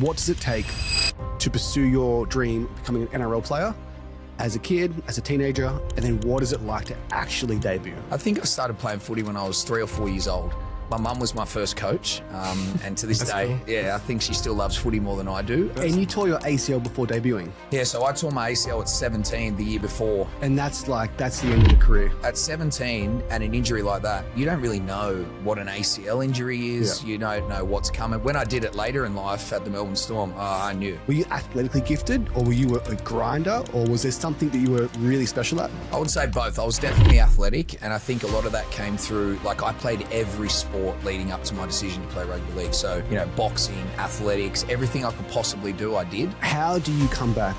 What does it take to pursue your dream of becoming an NRL player as a kid, as a teenager, and then what is it like to actually debut? I think I started playing footy when I was 3 or 4 years old. My mum was my first coach, and to this day, cool. yeah, I think she still loves footy more than I do. And you tore your ACL before debuting. Yeah, so I tore my ACL at 17 the year before. And that's the end of the career. At 17 and an injury like that, you don't really know what an ACL injury is. Yeah. You don't know what's coming. When I did it later in life at the Melbourne Storm, I knew. Were you athletically gifted, or were you a grinder, or was there something that you were really special at? I would say both. I was definitely athletic, and I think a lot of that came through, like I played every sport leading up to my decision to play rugby league. So, you know, boxing, athletics, everything I could possibly do, I did. How do you come back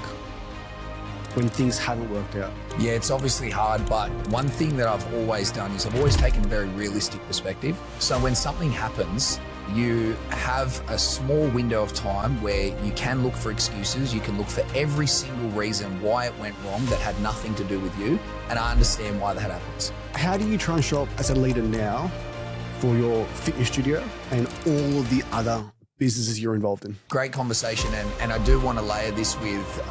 when things haven't worked out? Yeah, it's obviously hard, but one thing that I've always done is I've always taken a very realistic perspective. So when something happens, you have a small window of time where you can look for excuses. You can look for every single reason why it went wrong that had nothing to do with you. And I understand why that happens. How do you try and show up as a leader now for your fitness studio and all of the other businesses you're involved in? Great conversation, and I do want to layer this with...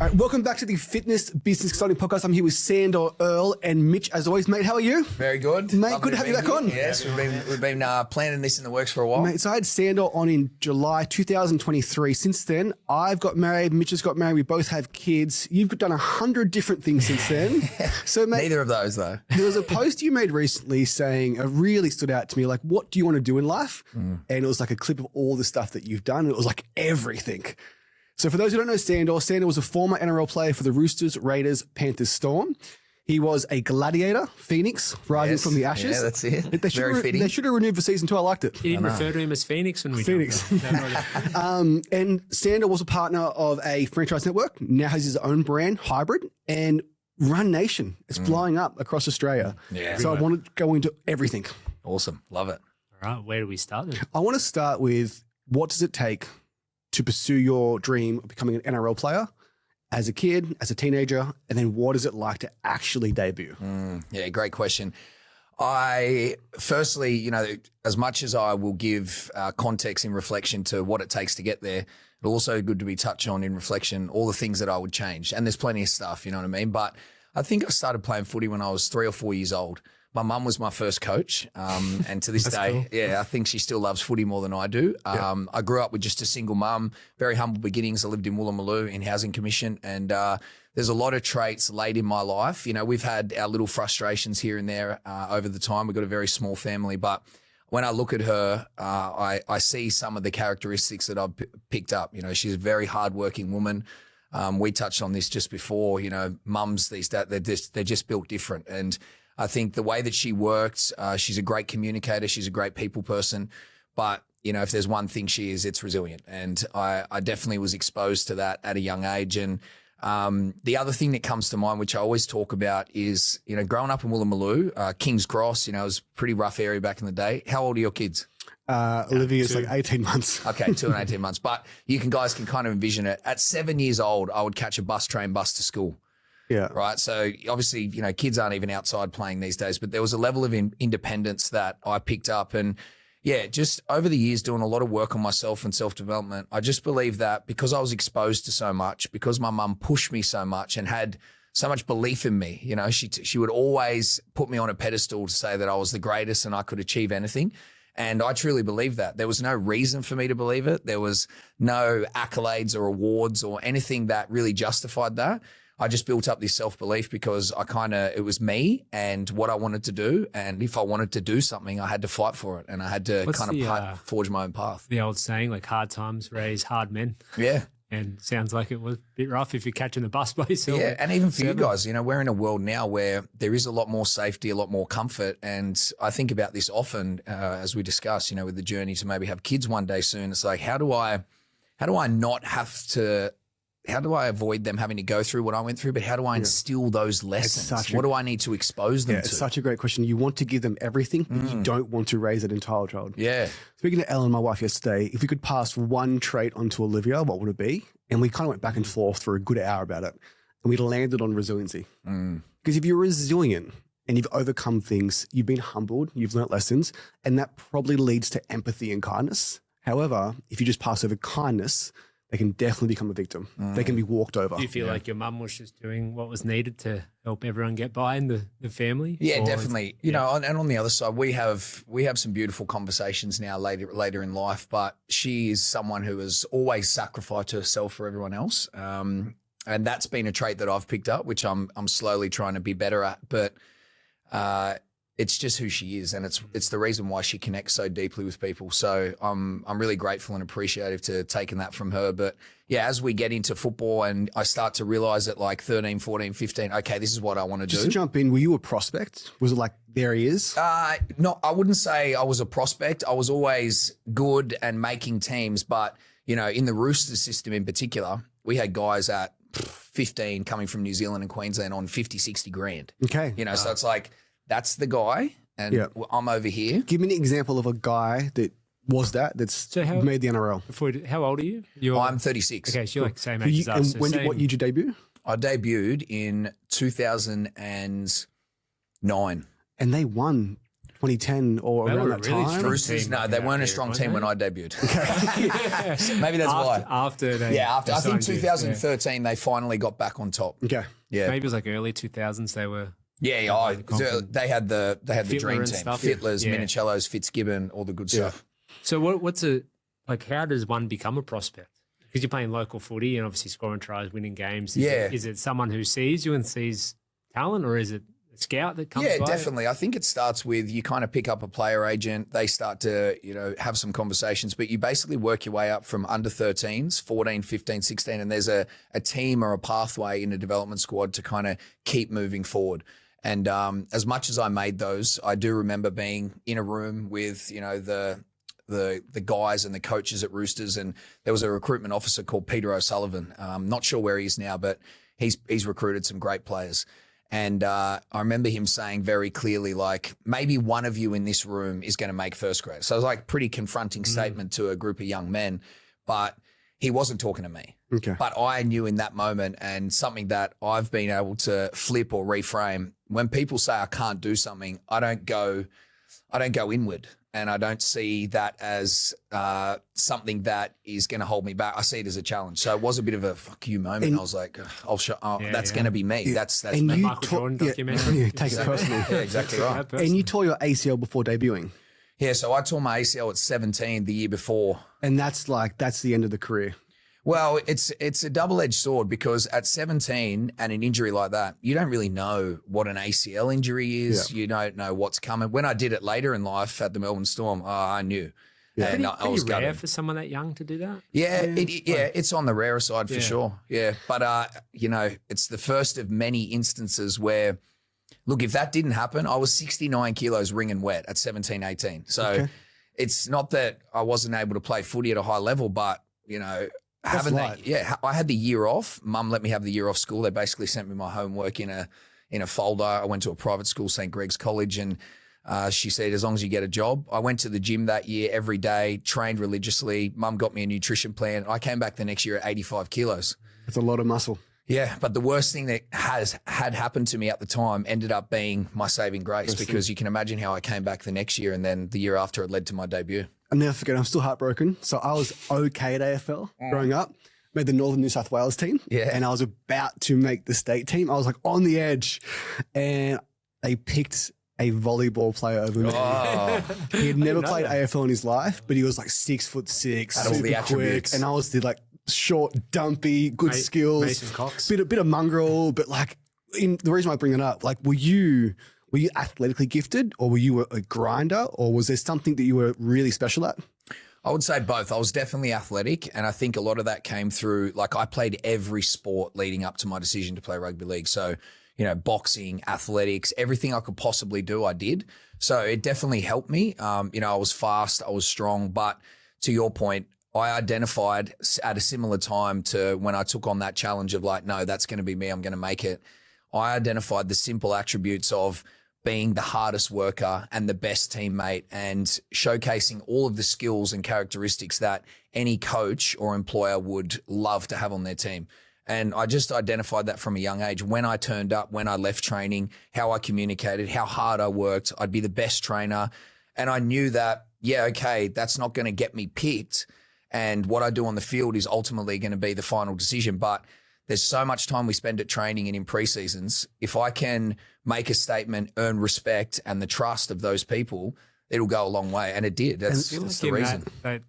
All right, welcome back to the Fitness Business Exciting Podcast. I'm here with Sandor Earl and Mitch, as always. Mate, how are you? Very good. Mate, good to have you back on. Yes, we've been planning this in the works for a while. Mate, so I had Sandor on in July 2023. Since then, I've got married, Mitch has got married, we both have kids. You've done 100 different things since then. So, mate, Neither of those, though. there was a post you made recently saying, it really stood out to me, like, what do you want to do in life? And it was like a clip of all the stuff that you've done. It was like everything. So for those who don't know Sandor was a former NRL player for the Roosters, Raiders, Panthers, Storm. He was a gladiator, Phoenix, rising from the ashes. Yeah, that's it. Very fitting. They should have renewed for season 2. I liked it. You didn't refer to him as Phoenix when we Phoenix. And Sandor was a partner of a franchise network, now has his own brand, Hybrid, and Run Nation. It's blowing up across Australia. Yeah. So I want to go into everything. Awesome. Love it. All right, where do we start then? I want to start with, what does it take to pursue your dream of becoming an NRL player as a kid, as a teenager, and then what is it like to actually debut? Yeah, great question. Firstly, you know, as much as I will give context in reflection to what it takes to get there, it's also good to be touched on in reflection all the things that I would change. And there's plenty of stuff, you know what I mean? But I think I started playing footy when I was 3 or 4 years old. My mum was my first coach, and to this day, cool. yeah, I think she still loves footy more than I do. I grew up with just a single mum, very humble beginnings. I lived in Woolloomooloo in Housing Commission, and there's a lot of traits late in my life. You know, we've had our little frustrations here and there over the time. We've got a very small family, but when I look at her, I see some of the characteristics that I've picked up. You know, she's a very hardworking woman. We touched on this just before. You know, mums these days, they're just built different, and I think the way that she works, she's a great communicator. She's a great people person. But, you know, if there's one thing she is, it's resilient. And I definitely was exposed to that at a young age. And the other thing that comes to mind, which I always talk about, is, you know, growing up in Woolloomooloo, King's Cross, you know, it was a pretty rough area back in the day. How old are your kids? Olivia's like 18 months. Okay, 2 and 18 months. But guys can kind of envision it. At 7 years old, I would catch a bus to school. Yeah. Right. So obviously, you know, kids aren't even outside playing these days, but there was a level of independence that I picked up. And yeah, just over the years doing a lot of work on myself and self-development, I just believe that because I was exposed to so much, because my mum pushed me so much and had so much belief in me, you know, she would always put me on a pedestal to say that I was the greatest and I could achieve anything. And I truly believe that. There was no reason for me to believe it. There was no accolades or awards or anything that really justified that. I just built up this self-belief because it was me and what I wanted to do. And if I wanted to do something, I had to fight for it and I had to forge my own path. The old saying, like, hard times raise hard men. Yeah. And sounds like it was a bit rough if you're catching the bus by yourself. Yeah, and even for you guys, you know, we're in a world now where there is a lot more safety, a lot more comfort. And I think about this often as we discuss, you know, with the journey to maybe have kids one day soon. It's like, how do I not have to... How do I avoid them having to go through what I went through, but how do I instill those lessons? What do I need to expose them to? It's such a great question. You want to give them everything, but you don't want to raise an entire child. Yeah. Speaking to Ellen, my wife, yesterday, if we could pass one trait onto Olivia, what would it be? And we kind of went back and forth for a good hour about it. And we landed on resiliency. Because if you're resilient and you've overcome things, you've been humbled, you've learnt lessons, and that probably leads to empathy and kindness. However, if you just pass over kindness, they can definitely become a victim. They can be walked over. Do you feel like your mum was just doing what was needed to help everyone get by in the family? Yeah, Or definitely. You know, and on the other side, we have some beautiful conversations now later in life. But she is someone who has always sacrificed herself for everyone else, and that's been a trait that I've picked up, which I'm slowly trying to be better at. But it's just who she is, and it's the reason why she connects so deeply with people. So I'm really grateful and appreciative to taking that from her. But yeah, as we get into football and I start to realize at like 13, 14, 15, okay, this is what I want to do. Just to jump in, were you a prospect? Was it like, there he is? No, I wouldn't say I was a prospect. I was always good and making teams. But, you know, in the Roosters system in particular, we had guys at 15 coming from New Zealand and Queensland on 50, 60 grand. Okay. You know, so it's like, that's the guy and I'm over here. Give me an example of a guy that was that's made the NRL. How old are you? I'm 36. Okay, so you're like same age as us. And what year did you debut? I debuted in 2009. And they won 2010 or They around were that really time? strong. Roosters, no, they weren't a strong team when I debuted. Okay. Maybe that's why. After they After I think signed you, 2013 they finally got back on top. Okay. Yeah. Maybe it was like early 2000s they were. They had the dream and team. stuff. Fittlers, Yeah. Minicellos, Fitzgibbon, all the good stuff. So what's how does one become a prospect? Because you're playing local footy and obviously scoring tries, winning games. Is it someone who sees you and sees talent, or is it a scout that comes by? Yeah, definitely. I think it starts with you kind of pick up a player agent. They start to, have some conversations, but you basically work your way up from under 13s, 14, 15, 16, and there's a team or a pathway in a development squad to kind of keep moving forward. And as much as I made those, I do remember being in a room with, the guys and the coaches at Roosters, and there was a recruitment officer called Peter O'Sullivan. Not sure where he is now, but he's recruited some great players. And I remember him saying very clearly, like, maybe one of you in this room is going to make first grade. So it was like a pretty confronting statement to a group of young men, but he wasn't talking to me. Okay. But I knew in that moment, and something that I've been able to flip or reframe, when people say I can't do something, I don't go inward. And I don't see that as something that is going to hold me back. I see it as a challenge. So it was a bit of a fuck you moment. And I was like, that's going to be me. Yeah. That's and me. Michael Jordan documentary. Take it personally. Yeah, exactly right. And you tore your ACL before debuting. Yeah, so I tore my ACL at 17 the year before. And that's the end of the career. Well, it's a double-edged sword, because at 17 and an injury like that, you don't really know what an ACL injury is. Yeah. You don't know what's coming. When I did it later in life at the Melbourne Storm, I knew. Yeah. And I was rare gutted. for someone that young to do that. Yeah, it's on the rarer side for sure. Yeah, but it's the first of many instances where, look, if that didn't happen, I was 69 kilos wringing wet at 17, 18. So it's not that I wasn't able to play footy at a high level, but I had the year off. Mum let me have the year off school. They basically sent me my homework in a folder. I went to a private school, St. Greg's College, and she said, as long as you get a job. I went to the gym that year every day, trained religiously. Mum got me a nutrition plan. I came back the next year at 85 kilos. That's a lot of muscle. Yeah, but the worst thing that had happened to me at the time ended up being my saving grace, because you can imagine how I came back the next year, and then the year after it led to my debut. I'll never forget, I'm still heartbroken. So I was okay at AFL growing up, made the Northern New South Wales team, and I was about to make the state team. I was like on the edge, and they picked a volleyball player over me. Oh. He had never played AFL in his life, but he was like 6'6", super quick, and I was the like short, dumpy, good skills, Mason Cox. bit of mongrel, but like the reason why I bring it up, like were you athletically gifted, or were you a grinder, or was there something that you were really special at? I would say both. I was definitely athletic, and I think a lot of that came through, like, I played every sport leading up to my decision to play rugby league. So, boxing, athletics, everything I could possibly do, I did. So it definitely helped me. I was fast, I was strong, but to your point, I identified at a similar time to when I took on that challenge of like, no, that's going to be me, I'm going to make it. I identified the simple attributes of being the hardest worker and the best teammate, and showcasing all of the skills and characteristics that any coach or employer would love to have on their team. And I just identified that from a young age. When I turned up, when I left training, how I communicated, how hard I worked, I'd be the best trainer. And I knew that yeah, okay, that's not going to get me picked. And what I do on the field is ultimately going to be the final decision. But there's so much time we spend at training and in preseasons. If I can make a statement, earn respect and the trust of those people, it'll go a long way. And it did. That's the reason.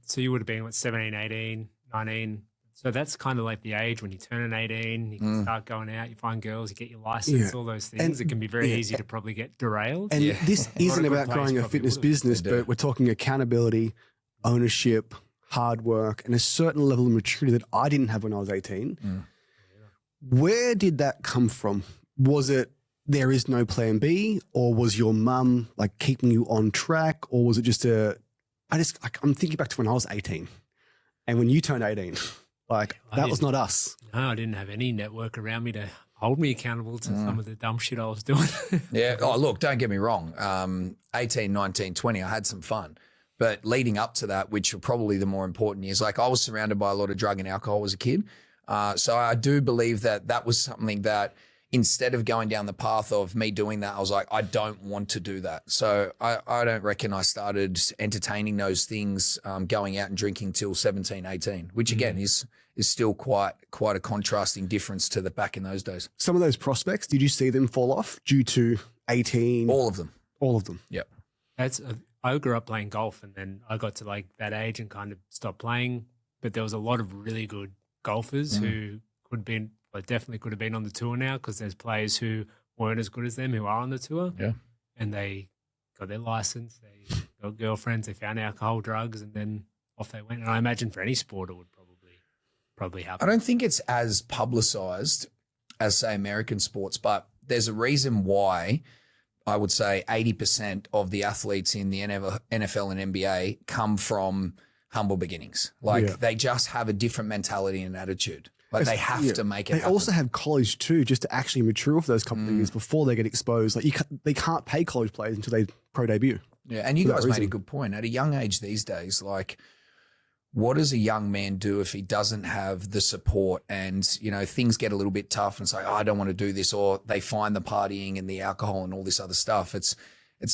So you would have been, 17, 18, 19. So that's kind of like the age when you turn 18, you can start going out, you find girls, you get your license, all those things. It can be very easy to probably get derailed. And this isn't about growing a fitness business, but we're talking accountability, ownership, hard work, and a certain level of maturity that I didn't have when I was 18. Where did that come from? Was it there is no plan B, or was your mum like keeping you on track, or was it just I'm thinking back to when I was 18 and when you turned 18, like that was not us. No, I didn't have any network around me to hold me accountable to some of the dumb shit I was doing. Yeah. Oh, look, don't get me wrong. 18, 19, 20, I had some fun. But leading up to that, which were probably the more important years, like I was surrounded by a lot of drug and alcohol as a kid. So I do believe that was something that instead of going down the path of me doing that, I was like, I don't want to do that. So I don't reckon I started entertaining those things, going out and drinking till 17, 18, which again is still quite a contrasting difference to the back in those days. Some of those prospects, did you see them fall off due to 18? All of them. All of them. Yep. I grew up playing golf, and then I got to like that age and kind of stopped playing. But there was a lot of really good golfers who definitely could have been on the tour now, because there's players who weren't as good as them who are on the tour. Yeah. And they got their license, they got girlfriends, they found alcohol, drugs, and then off they went. And I imagine for any sport it would probably happen. I don't think it's as publicized as, say, American sports, but there's a reason why I would say 80% of the athletes in the NFL and NBA come from humble beginnings. Like they just have a different mentality and attitude. Like they have to make it happen. They also have college too, just to actually mature for those couple of years before they get exposed. Like they can't pay college players until they pro debut. Yeah, and you guys made a good point. At a young age these days, like what does a young man do if he doesn't have the support and, things get a little bit tough and it's like, oh, I don't want to do this, or they find the partying and the alcohol and all this other stuff. It's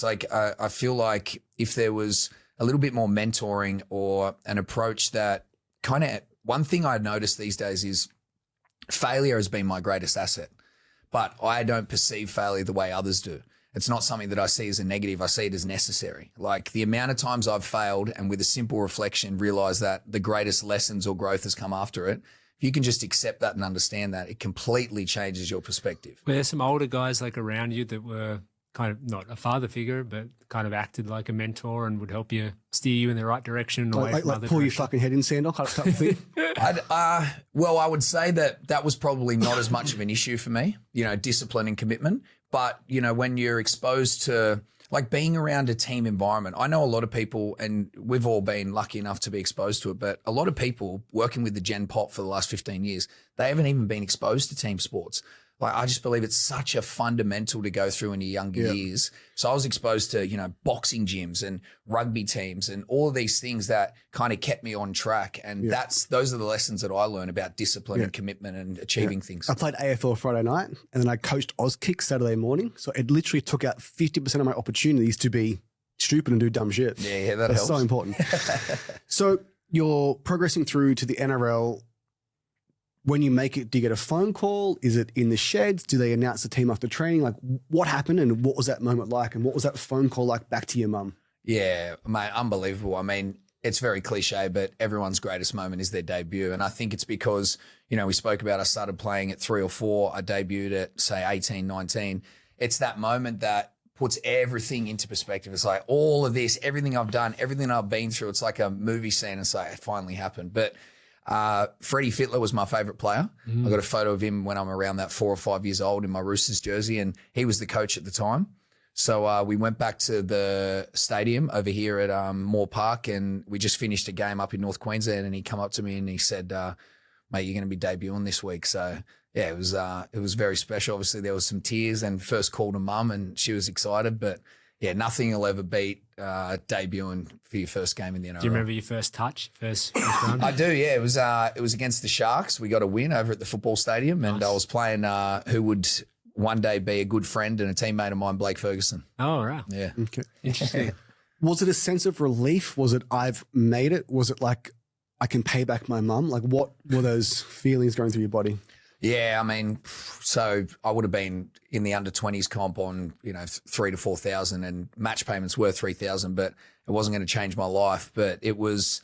like, I feel like if there was a little bit more mentoring or an approach that one thing I noticed these days is failure has been my greatest asset, but I don't perceive failure the way others do. It's not something that I see as a negative. I see it as necessary. Like the amount of times I've failed and with a simple reflection realize that the greatest lessons or growth has come after it. If you can just accept that and understand that, it completely changes your perspective. Were there some older guys like around you that were kind of not a father figure, but kind of acted like a mentor and would help you steer you in the right direction? Like pull your fucking head in, Sandor, type of thing? Well, I would say that was probably not as much of an issue for me, discipline and commitment. But, when you're exposed to like being around a team environment, I know a lot of people, and we've all been lucky enough to be exposed to it, but a lot of people working with the Gen Pop for the last 15 years, they haven't even been exposed to team sports. Like, I just believe it's such a fundamental to go through in your younger years. So I was exposed to, boxing gyms and rugby teams and all of these things that kind of kept me on track. And those are the lessons that I learned about discipline and commitment and achieving things. I played AFL Friday night and then I coached Auskick Saturday morning. So it literally took out 50% of my opportunities to be stupid and do dumb shit. Yeah, that That's helps. so important. So you're progressing through to the NRL. When you make it, do you get a phone call? Is it in the sheds? Do they announce the team after training? Like, what happened and what was that moment like? And what was that phone call like back to your mum? Yeah, mate, unbelievable. I mean, it's very cliche, but everyone's greatest moment is their debut. And I think it's because, we spoke about I started playing at 3 or 4. I debuted at, say, 18, 19. It's that moment that puts everything into perspective. It's like all of this, everything I've done, everything I've been through. It's like a movie scene. It's like it finally happened. But Freddie Fittler was my favourite player. I got a photo of him when I'm around that 4 or 5 years old in my Roosters jersey, and he was the coach at the time. So we went back to the stadium over here at Moore Park, and we just finished a game up in North Queensland, and he come up to me and he said, mate, you're going to be debuting this week. So yeah, it was very special. Obviously there was some tears and first call to mum and she was excited, but yeah, nothing will ever beat debuting for your first game in the NRL. Do you remember your first touch, first round? I do, yeah. It was against the Sharks. We got a win over at the football stadium, and I was playing who would one day be a good friend and a teammate of mine, Blake Ferguson. Oh, right. Yeah. Okay. Interesting. Was it a sense of relief? Was it, I've made it? Was it like, I can pay back my mum? Like, what were those feelings going through your body? Yeah, I mean, so I would have been in the under 20s comp on, 3,000 to 4,000, and match payments were 3,000, but it wasn't going to change my life. But it was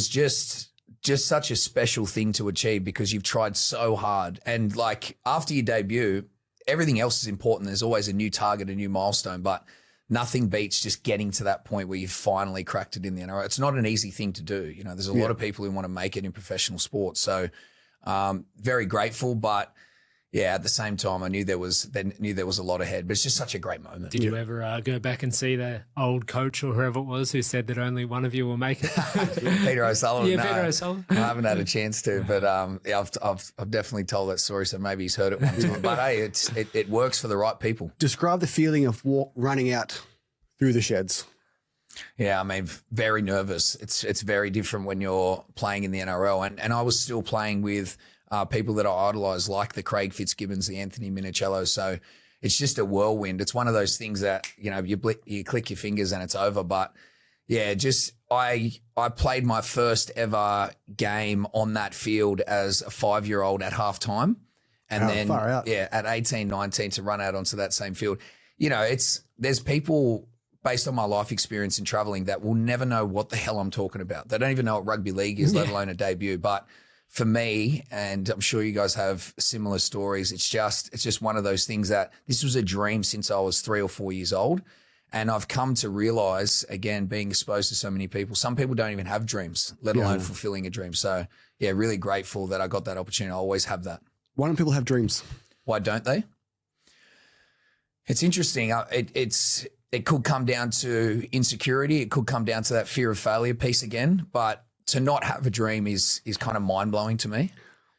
just such a special thing to achieve because you've tried so hard. And like after your debut, everything else is important. There's always a new target, a new milestone, but nothing beats just getting to that point where you've finally cracked it in the NRL. It's not an easy thing to do. There's a lot of people who want to make it in professional sports. So very grateful, but yeah, at the same time, I knew there was a lot ahead, but it's just such a great moment. Did you ever go back and see the old coach or whoever it was who said that only one of you will make it? Peter O'Sullivan. Yeah, Peter O'Sullivan. I haven't had a chance to, but I've definitely told that story, so maybe he's heard it one time. But hey, it works for the right people. Describe the feeling of running out through the sheds. Yeah, I mean, very nervous. It's very different when you're playing in the NRL, and I was still playing with people that I idolise, like the Craig Fitzgibbons, the Anthony Minicello. So it's just a whirlwind. It's one of those things that you click your fingers and it's over. But yeah, I played my first ever game on that field as a 5-year-old at halftime, and then at 18, 19 to run out onto that same field. There's people, based on my life experience in traveling, that will never know what the hell I'm talking about. They don't even know what rugby league is, let alone a debut. But for me, and I'm sure you guys have similar stories, it's just one of those things that this was a dream since I was 3 or 4 years old. And I've come to realize, again, being exposed to so many people, some people don't even have dreams, let alone fulfilling a dream. So yeah, really grateful that I got that opportunity. I always have that. Why don't people have dreams? Why don't they? It's interesting. It could come down to insecurity. It could come down to that fear of failure piece again. But to not have a dream is kind of mind blowing to me.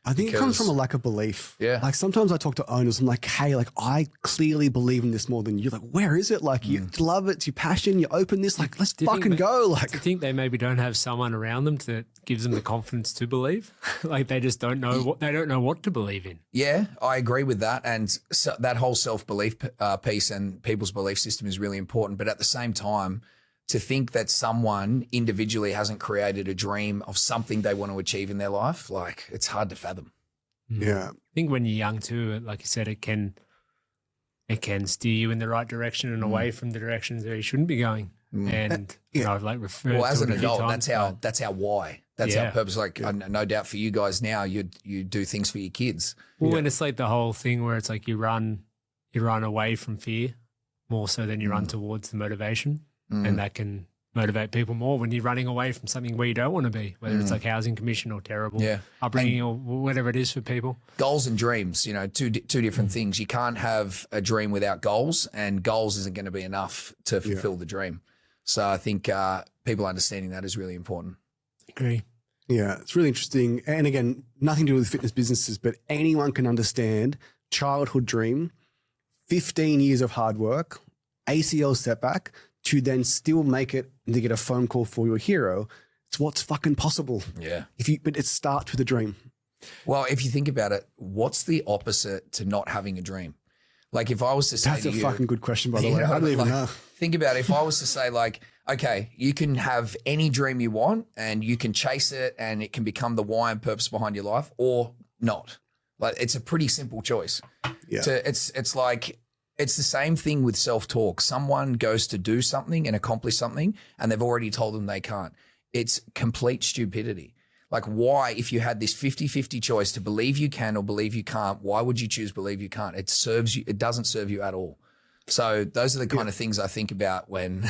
I think it comes from a lack of belief. Yeah. Like sometimes I talk to owners, I'm like, hey, like I clearly believe in this more than you. Like, where is it? Like you love it, it's your passion, you open this, like let's fucking go. Like, do you think they maybe don't have someone around them that gives them the confidence to believe? Like they just don't know what to believe in. Yeah, I agree with that. And so that whole self-belief piece and people's belief system is really important. But at the same time, to think that someone individually hasn't created a dream of something they want to achieve in their life, like it's hard to fathom. Yeah. I think when you're young too, like you said, it can steer you in the right direction and away from the directions where you shouldn't be going. And I've like referred well, as to an it a few adult, times, that's our why. That's our purpose. Like no doubt for you guys now, you do things for your kids. Well, and it's like the whole thing where it's like you run away from fear more so than you run towards the motivation. And that can motivate people more when you're running away from something where you don't want to be, whether it's like housing commission or terrible upbringing or whatever it is for people. Goals and dreams, two different things. You can't have a dream without goals, and goals isn't going to be enough to fulfill the dream. So I think people understanding that is really important. Agree. Yeah, it's really interesting. And again, nothing to do with fitness businesses, but anyone can understand childhood dream, 15 years of hard work, ACL setback, to then still make it and to get a phone call for your hero. It's what's fucking possible. Yeah. But it starts with a dream. Well, if you think about it, what's the opposite to not having a dream? Like if I was to say That's to a you, fucking good question, by the way. I don't even know. Think about it. If I was to say like, okay, you can have any dream you want and you can chase it and it can become the why and purpose behind your life, or not. Like it's a pretty simple choice. Yeah. It's like, it's the same thing with self-talk. Someone goes to do something and accomplish something and they've already told them they can't. It's complete stupidity. Like why, if you had this 50-50 choice to believe you can or believe you can't, why would you choose believe you can't? It doesn't serve you at all. So those are the kind of things I think about when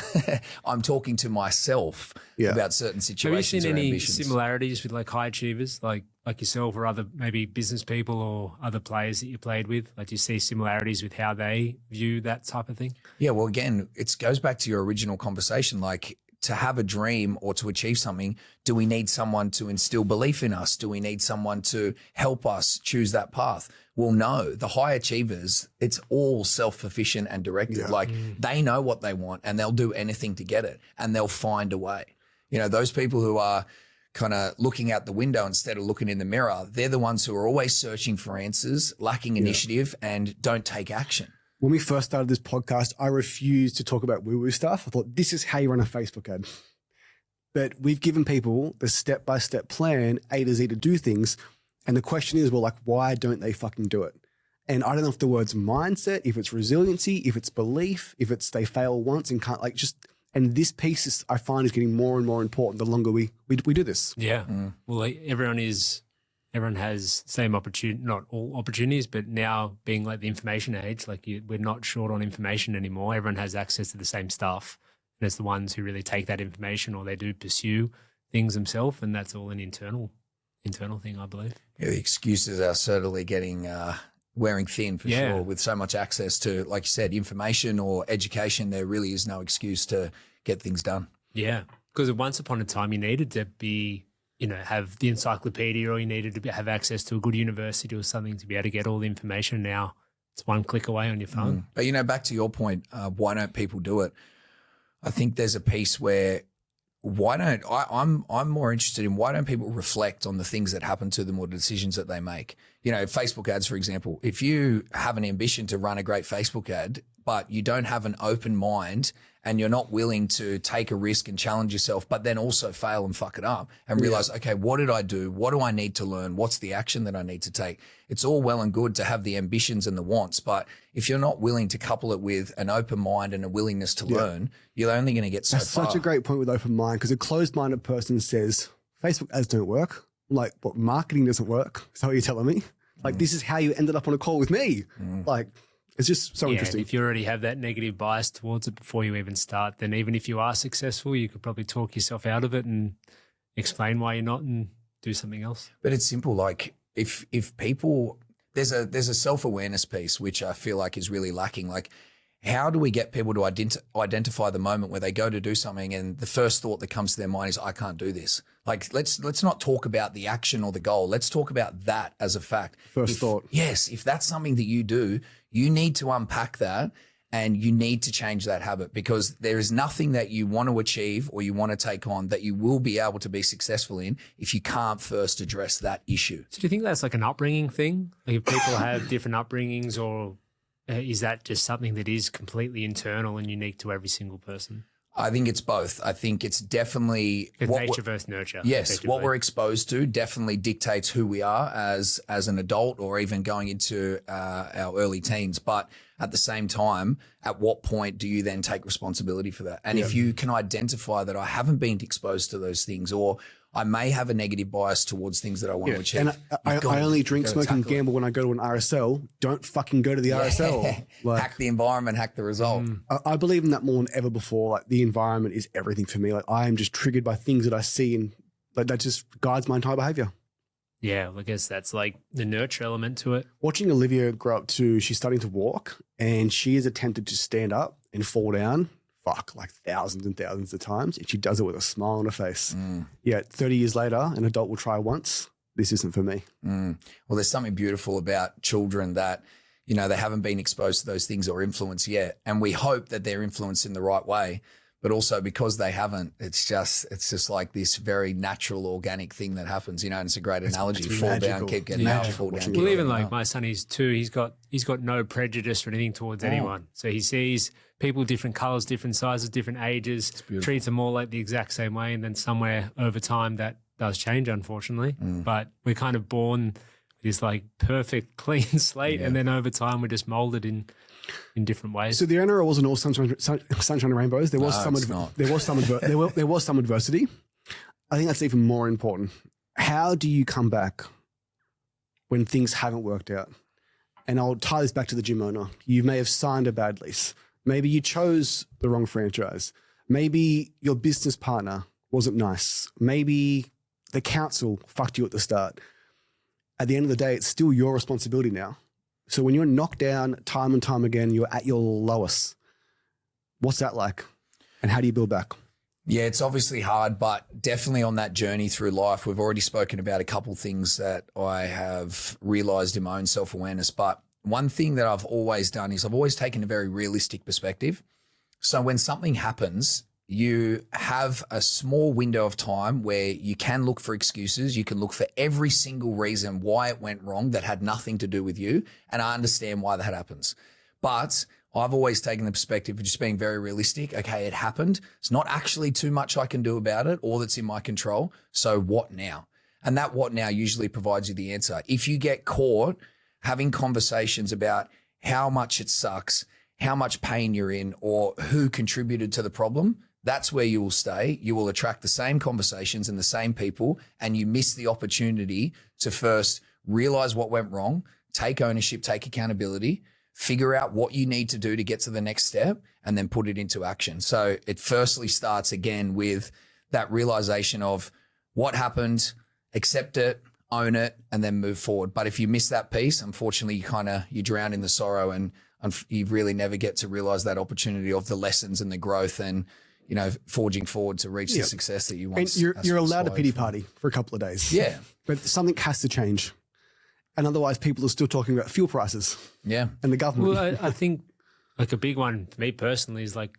I'm talking to myself about certain situations. Have you seen any ambitions. similarities with like high achievers, like yourself or other maybe business people or other players that you played with? Like do you see similarities with how they view that type of thing? Yeah, well, again, it goes back to your original conversation. Like to have a dream or to achieve something, do we need someone to instill belief in us? Do we need someone to help us choose that path? Well, no, the high achievers, it's all self-sufficient and directed. Yeah. Like they know what they want and they'll do anything to get it and they'll find a way. Those people who are kind of looking out the window instead of looking in the mirror, they're the ones who are always searching for answers, lacking initiative and don't take action. When we first started this podcast, I refused to talk about woo-woo stuff. I thought, this is how you run a Facebook ad. But we've given people the step-by-step plan, A to Z, to do things. And the question is, well, like, why don't they fucking do it? And I don't know if the word's mindset, if it's resiliency, if it's belief, if it's they fail once and can't, like, just, and this piece is, I find, is getting more and more important the longer we do this. Yeah. Well, like, everyone has same opportunity, not all opportunities, but now being like the information age, like we're not short on information anymore. Everyone has access to the same stuff. And it's the ones who really take that information or they do pursue things themselves. And that's all an internal thing, I believe. Yeah, the excuses are certainly getting wearing thin for sure. With so much access to, like you said, information or education, there really is no excuse to get things done. Yeah. Because once upon a time you needed to be, have the encyclopedia or you needed to have access to a good university or something to be able to get all the information. Now it's one click away on your phone. But, back to your point, why don't people do it? I think there's a piece where I'm more interested in why don't people reflect on the things that happen to them or the decisions that they make? Facebook ads, for example, if you have an ambition to run a great Facebook ad, but you don't have an open mind and you're not willing to take a risk and challenge yourself, but then also fail and fuck it up and realize, okay, what did I do? What do I need to learn? What's the action that I need to take? It's all well and good to have the ambitions and the wants, but if you're not willing to couple it with an open mind and a willingness to learn, you're only going to get so That's far. Such a great point with open mind, because a closed-minded person says, Facebook ads don't work. Like, what, marketing doesn't work? Is that what you're telling me? Like, this is how you ended up on a call with me. Like, it's just so interesting. If you already have that negative bias towards it before you even start, then even if you are successful, you could probably talk yourself out of it and explain why you're not and do something else. But it's simple. Like if people, there's a self-awareness piece, which I feel like is really lacking. Like, how do we get people to identify the moment where they go to do something and the first thought that comes to their mind is, I can't do this. Like, let's not talk about the action or the goal. Let's talk about that as a fact. First thought. Yes. If that's something that you do, you need to unpack that and you need to change that habit, because there is nothing that you want to achieve or you want to take on that you will be able to be successful in if you can't first address that issue. So do you think that's like an upbringing thing? Like, if people have different upbringings, or is that just something that is completely internal and unique to every single person? I think it's both. I think it's definitely nature versus nurture. Yes, what we're exposed to definitely dictates who we are as an adult or even going into our early teens. But at the same time, at what point do you then take responsibility for that? And if you can identify that I haven't been exposed to those things, or I may have a negative bias towards things that I want to achieve. And I only drink, smoke, and gamble when I go to an RSL. Don't fucking go to the RSL. Like, hack the environment, hack the result. I believe in that more than ever before. Like, the environment is everything for me. Like, I am just triggered by things that I see, and like, that just guides my entire behavior. Yeah, I guess that's like the nurture element to it. Watching Olivia grow up too, she's starting to walk, and she has attempted to stand up and fall down. Like thousands and thousands of times, and she does it with a smile on her face. Yet 30 years later, an adult will try once. This isn't for me. Well, there's something beautiful about children that, they haven't been exposed to those things or influenced yet. And we hope that they're influenced in the right way, but also because they haven't, it's just like this very natural, organic thing that happens, and it's a great analogy. Fall magical. down, keep getting up, fall down. Well, even like my son, he's 2, he's got no prejudice or anything towards anyone. So he sees people, different colors, different sizes, different ages, treats them all like the exact same way. And then somewhere over time that does change, unfortunately. But we're kind of born with this like perfect clean slate. And then over time we're just molded in different ways. So the NRL wasn't all sunshine and rainbows. There was there was some adversity. I think that's even more important. How do you come back when things haven't worked out? And I'll tie this back to the gym owner. You may have signed a bad lease. Maybe you chose the wrong franchise. Maybe your business partner wasn't nice. Maybe the council fucked you at the start. At the end of the day, it's still your responsibility now. So when you're knocked down time and time again, you're at your lowest. What's that like? And how do you build back? Yeah, it's obviously hard, but definitely on that journey through life, we've already spoken about a couple of things that I have realized in my own self-awareness. But one thing that I've always done is I've always taken a very realistic perspective. So when something happens, you have a small window of time where you can look for excuses. You can look for every single reason why it went wrong that had nothing to do with you. And I understand why that happens. But I've always taken the perspective of just being very realistic. Okay, it happened. It's not actually too much I can do about it or that's in my control. So what now? And that what now usually provides you the answer. If you get caught having conversations about how much it sucks, how much pain you're in, or who contributed to the problem, that's where you will stay. You will attract the same conversations and the same people, and you miss the opportunity to first realize what went wrong, take ownership, take accountability, figure out what you need to do to get to the next step, and then put it into action. So it firstly starts again with that realization of what happened, accept it, own it, and then move forward. But if you miss that piece, unfortunately, you drown in the sorrow, and you really never get to realize that opportunity of the lessons and the growth and, forging forward to reach the success that you want. And you're allowed a pity party for a couple of days. Yeah. But something has to change. And otherwise people are still talking about fuel prices. Yeah. And the government. Well, I think like a big one for me personally is like,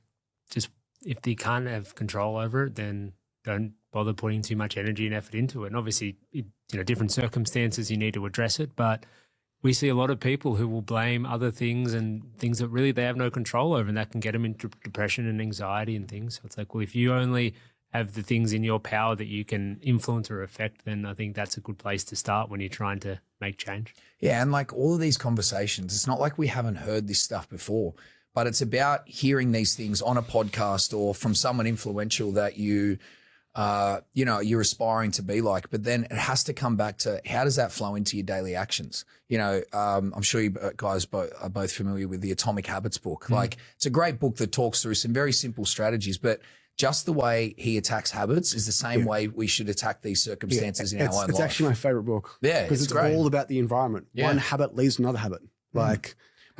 just if you can't have control over it, then don't bother putting too much energy and effort into it. And obviously, different circumstances, you need to address it. But we see a lot of people who will blame other things and things that really they have no control over, and that can get them into depression and anxiety and things. So it's like, well, if you only have the things in your power that you can influence or affect, then I think that's a good place to start when you're trying to make change. Yeah. And like all of these conversations, it's not like we haven't heard this stuff before, but it's about hearing these things on a podcast or from someone influential that you're aspiring to be like, but then it has to come back to how does that flow into your daily actions? I'm sure you guys are both familiar with the Atomic Habits book. Like it's a great book that talks through some very simple strategies, but just the way he attacks habits is the same way we should attack these circumstances in our own life. It's actually my favorite book. Yeah, because it's great. all about the environment. Yeah. One habit leads to another habit. But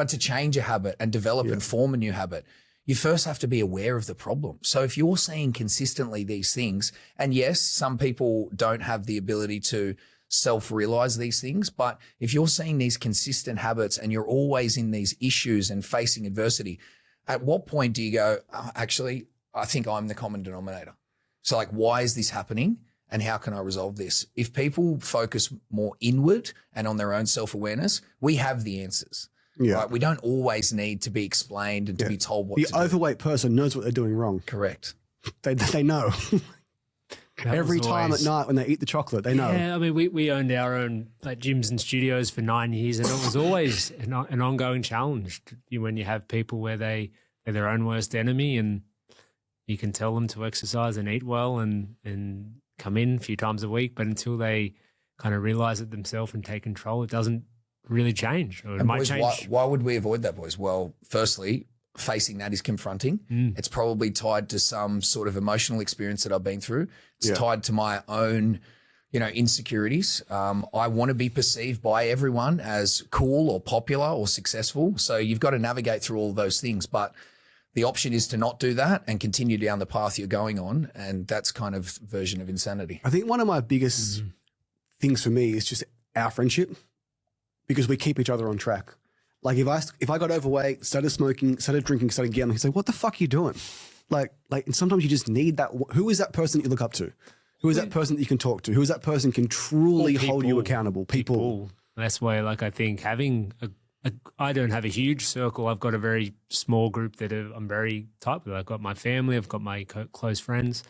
to change a habit and develop and form a new habit, you first have to be aware of the problem. So if you're seeing consistently these things, and yes, some people don't have the ability to self-realize these things, but if you're seeing these consistent habits and you're always in these issues and facing adversity, at what point do you go, actually, I think I'm the common denominator. So like, why is this happening? And how can I resolve this? If people focus more inward and on their own self-awareness, we have the answers. Yeah. Right? We don't always need to be explained and to be told what to do. The overweight person knows what they're doing wrong. Correct. They know. Every time at night when they eat the chocolate, they know. Yeah, I mean, we owned our own like gyms and studios for 9 years, and it was always an ongoing challenge when you have people where they're their own worst enemy, and you can tell them to exercise and eat well and come in a few times a week, but until they kind of realize it themselves and take control, it doesn't really change, or it might boys, change. Why would we avoid that, boys? Well, firstly, facing that is confronting. It's probably tied to some sort of emotional experience that I've been through. It's tied to my own, insecurities. I want to be perceived by everyone as cool or popular or successful. So you've got to navigate through all of those things. But the option is to not do that and continue down the path you're going on. And that's kind of version of insanity. I think one of my biggest things for me is just our friendship, because we keep each other on track. Like if I got overweight, started smoking, started drinking, started gambling, he'd say, what the fuck are you doing? And sometimes you just need that. Who is that person that you look up to? Who is that person that you can talk to? Who is that person can truly hold you accountable? People. That's why, I think having I don't have a huge circle. I've got a very small group that I'm very tight with. I've got my family, I've got my close friends,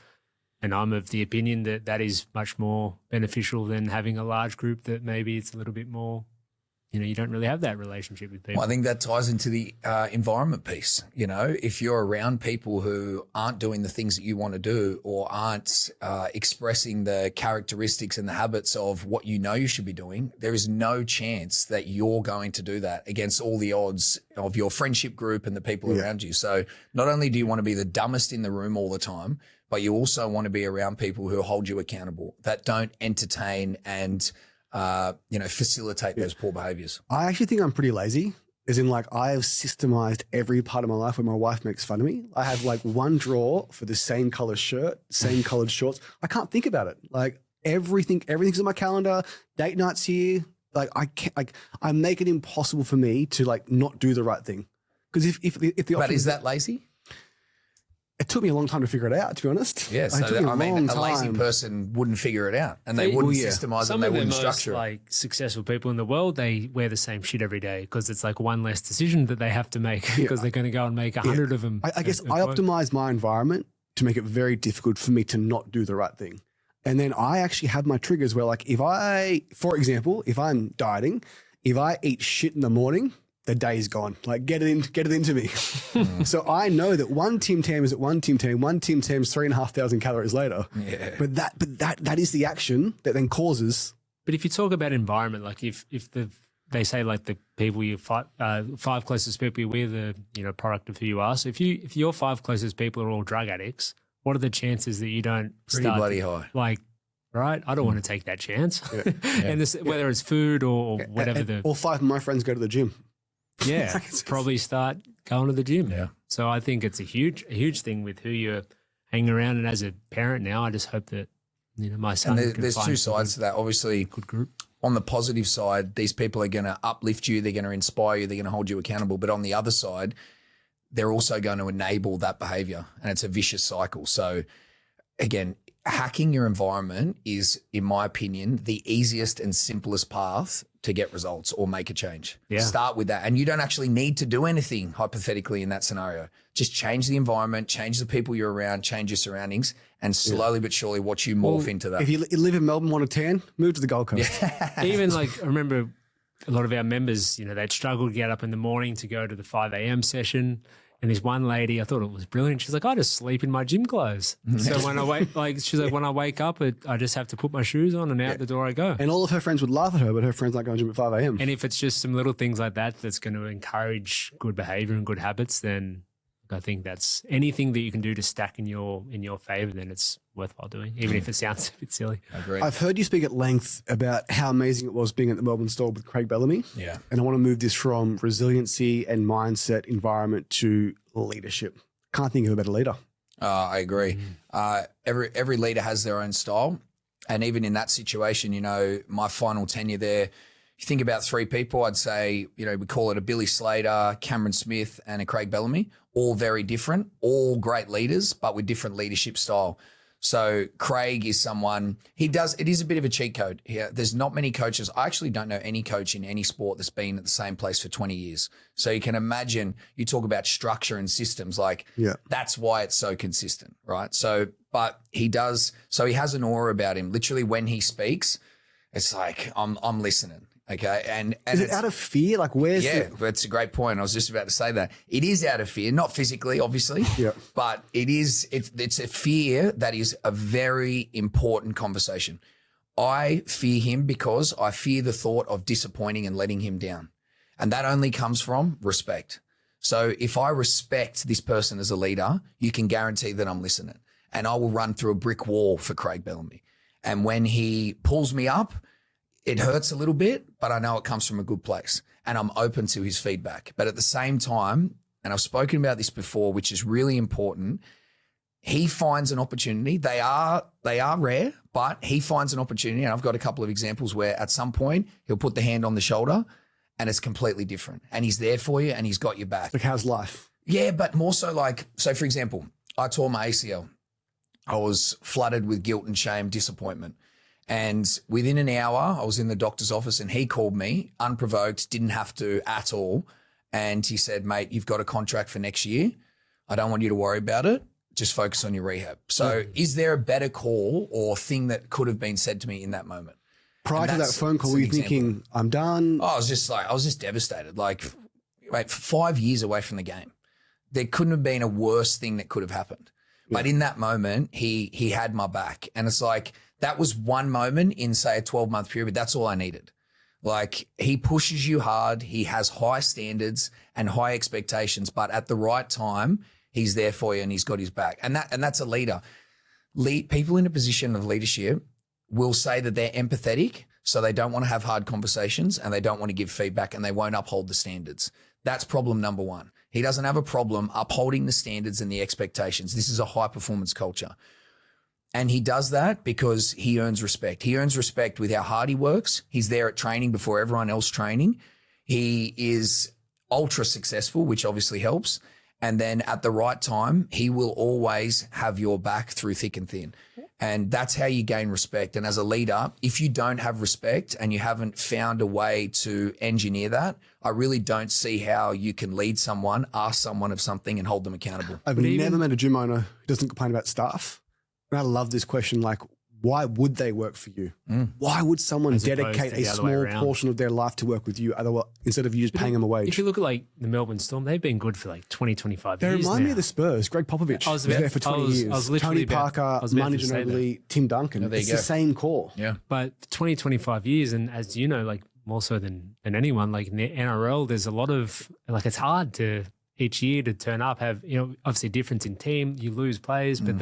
and I'm of the opinion that is much more beneficial than having a large group that maybe it's a little bit more, you don't really have that relationship with people. Well, I think that ties into the environment piece. If you're around people who aren't doing the things that you want to do or aren't expressing the characteristics and the habits of what you should be doing, there is no chance that you're going to do that against all the odds of your friendship group and the people around you. So not only do you want to be the dumbest in the room all the time, but you also want to be around people who hold you accountable, that don't entertain and facilitate those poor behaviors. I actually think I'm pretty lazy, as in I have systemized every part of my life where my wife makes fun of me. I have one drawer for the same color shirt, same colored shorts. I can't think about it. Everything's on my calendar, date nights here. I make it impossible for me to not do the right thing. Because if the option But is that lazy? it took me a long time to figure it out, to be honest. Yeah, so a lazy person wouldn't figure it out, and they wouldn't systemize it, and they wouldn't structure it. Some of the most like successful people in the world, they wear the same shit every day because it's like one less decision that they have to make because they're going to go and make 100 of them. I guess I optimize my environment to make it very difficult for me to not do the right thing. And then I actually have my triggers where, like, for example, if I'm dieting, if I eat shit in the morning, the day's gone. Like, get it into me. So I know that one Tim Tam is at one Tim Tam, one Tim Tam's 3,500 calories later. Yeah. But that is the action that then causes. But if you talk about environment, like if they say like the people you five closest people you're with are, product of who you are. So if your 5 closest people are all drug addicts, what are the chances that you don't Pretty bloody high. Like, right? I don't want to take that chance. Yeah. And whether it's food or whatever. All 5 of my friends go to the gym. Yeah, probably start going to the gym. Yeah. So I think it's a huge thing with who you're hanging around. And as a parent now, I just hope that my son. And there's 2 sides to that. Obviously, good group. On the positive side, these people are going to uplift you. They're going to inspire you. They're going to hold you accountable. But on the other side, they're also going to enable that behavior, and it's a vicious cycle. So, again, hacking your environment is, in my opinion, the easiest and simplest path to get results or make a change. Yeah. Start with that. And you don't actually need to do anything, hypothetically, in that scenario. Just change the environment, change the people you're around, change your surroundings, and slowly but surely watch you morph into that. If you live in Melbourne, want a tan, move to the Gold Coast. Yeah. Even like, I remember a lot of our members, they'd struggle to get up in the morning to go to the 5 a.m. session. And this one lady, I thought it was brilliant. She's like, I just sleep in my gym clothes. So when I when I wake up, I just have to put my shoes on and out the door I go. And all of her friends would laugh at her, but her friends aren't going to gym at 5 a.m. And if it's just some little things like that that's going to encourage good behavior and good habits, then I think that's anything that you can do to stack in your favor, then it's worthwhile doing, even if it sounds a bit silly. I agree. I've heard you speak at length about how amazing it was being at the Melbourne store with Craig Bellamy. Yeah. And I want to move this from resiliency and mindset environment to leadership. Can't think of a better leader. I agree. Every leader has their own style. And even in that situation, my final tenure there, you think about 3 people, I'd say, we call it a Billy Slater, Cameron Smith, and a Craig Bellamy, all very different, all great leaders, but with different leadership style. So Craig is someone, it is a bit of a cheat code here. There's not many coaches. I actually don't know any coach in any sport that's been at the same place for 20 years. So you can imagine, you talk about structure and systems, that's why it's so consistent, right? So, but he has an aura about him. Literally when he speaks, it's like, I'm listening. Okay. And is it out of fear? Like, where's that's a great point. I was just about to say that. It is out of fear, not physically, obviously, but it's a fear that is a very important conversation. I fear him because I fear the thought of disappointing and letting him down. And that only comes from respect. So if I respect this person as a leader, you can guarantee that I'm listening, and I will run through a brick wall for Craig Bellamy. And when he pulls me up, it hurts a little bit, but I know it comes from a good place, and I'm open to his feedback. But at the same time, and I've spoken about this before, which is really important, he finds an opportunity. They are rare, but he finds an opportunity. And I've got a couple of examples where at some point he'll put the hand on the shoulder and it's completely different. And he's there for you and he's got your back. Like, how's life? Yeah, but more so so for example, I tore my ACL. I was flooded with guilt and shame, disappointment. And within an hour, I was in the doctor's office and he called me unprovoked, didn't have to at all. And he said, mate, you've got a contract for next year. I don't want you to worry about it. Just focus on your rehab. So is there a better call or thing that could have been said to me in that moment? Prior to that phone call, were you thinking, I'm done? I was just devastated. Like, mate, 5 years away from the game. There couldn't have been a worse thing that could have happened. Yeah. But in that moment, he had my back. And it's like, that was one moment in, say, a 12-month period, but that's all I needed. Like, he pushes you hard. He has high standards and high expectations, but at the right time, he's there for you and he's got his back. And that's a leader. People in a position of leadership will say that they're empathetic, so they don't want to have hard conversations and they don't want to give feedback and they won't uphold the standards. That's problem number one. He doesn't have a problem upholding the standards and the expectations. This is a high-performance culture. And he does that because he earns respect. He earns respect with how hard he works. He's there at training before everyone else training. He is ultra successful, which obviously helps. And then at the right time, he will always have your back through thick and thin. And that's how you gain respect. And as a leader, if you don't have respect and you haven't found a way to engineer that, I really don't see how you can lead someone, ask someone of something and hold them accountable. I've never met a gym owner who doesn't complain about staff. And I love this question, like, why would they work for you? Why would someone dedicate a small portion of their life to work with you instead of you just paying them a wage? If you look at like the Melbourne Storm, they've been good for like 20, 25 they years. They remind me of the Spurs. Greg Popovich was there for 20 years. Tony Parker, Manu Ginobili, Tim Duncan. It's the same core. Yeah. But 20, 25 years, and as you know, like more so than anyone, like in the NRL, there's a lot of, like it's hard to each year to turn up, have, you know, obviously difference in team, you lose players, but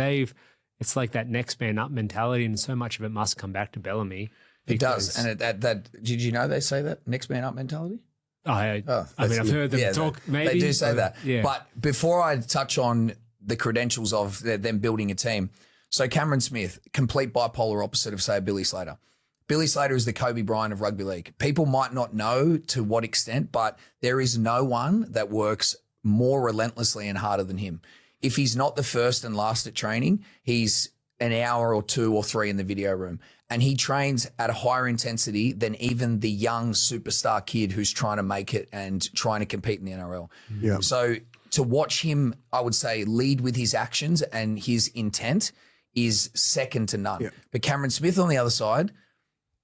it's like that next man up mentality, and so much of it must come back to Bellamy. It does. And did you know they say that, next man up mentality? I mean, I've heard them talk, maybe. They do say that. Yeah. But before I touch on the credentials of them building a team, so Cameron Smith, complete bipolar opposite of, say, Billy Slater. Billy Slater is the Kobe Bryant of rugby league. People might not know to what extent, but there is no one that works more relentlessly and harder than him. If he's not the first and last at training, he's an hour or 2 or 3 in the video room. And he trains at a higher intensity than even the young superstar kid who's trying to make it and trying to compete in the NRL. Yeah. So to watch him, I would say, lead with his actions and his intent is second to none. Yeah. But Cameron Smith on the other side,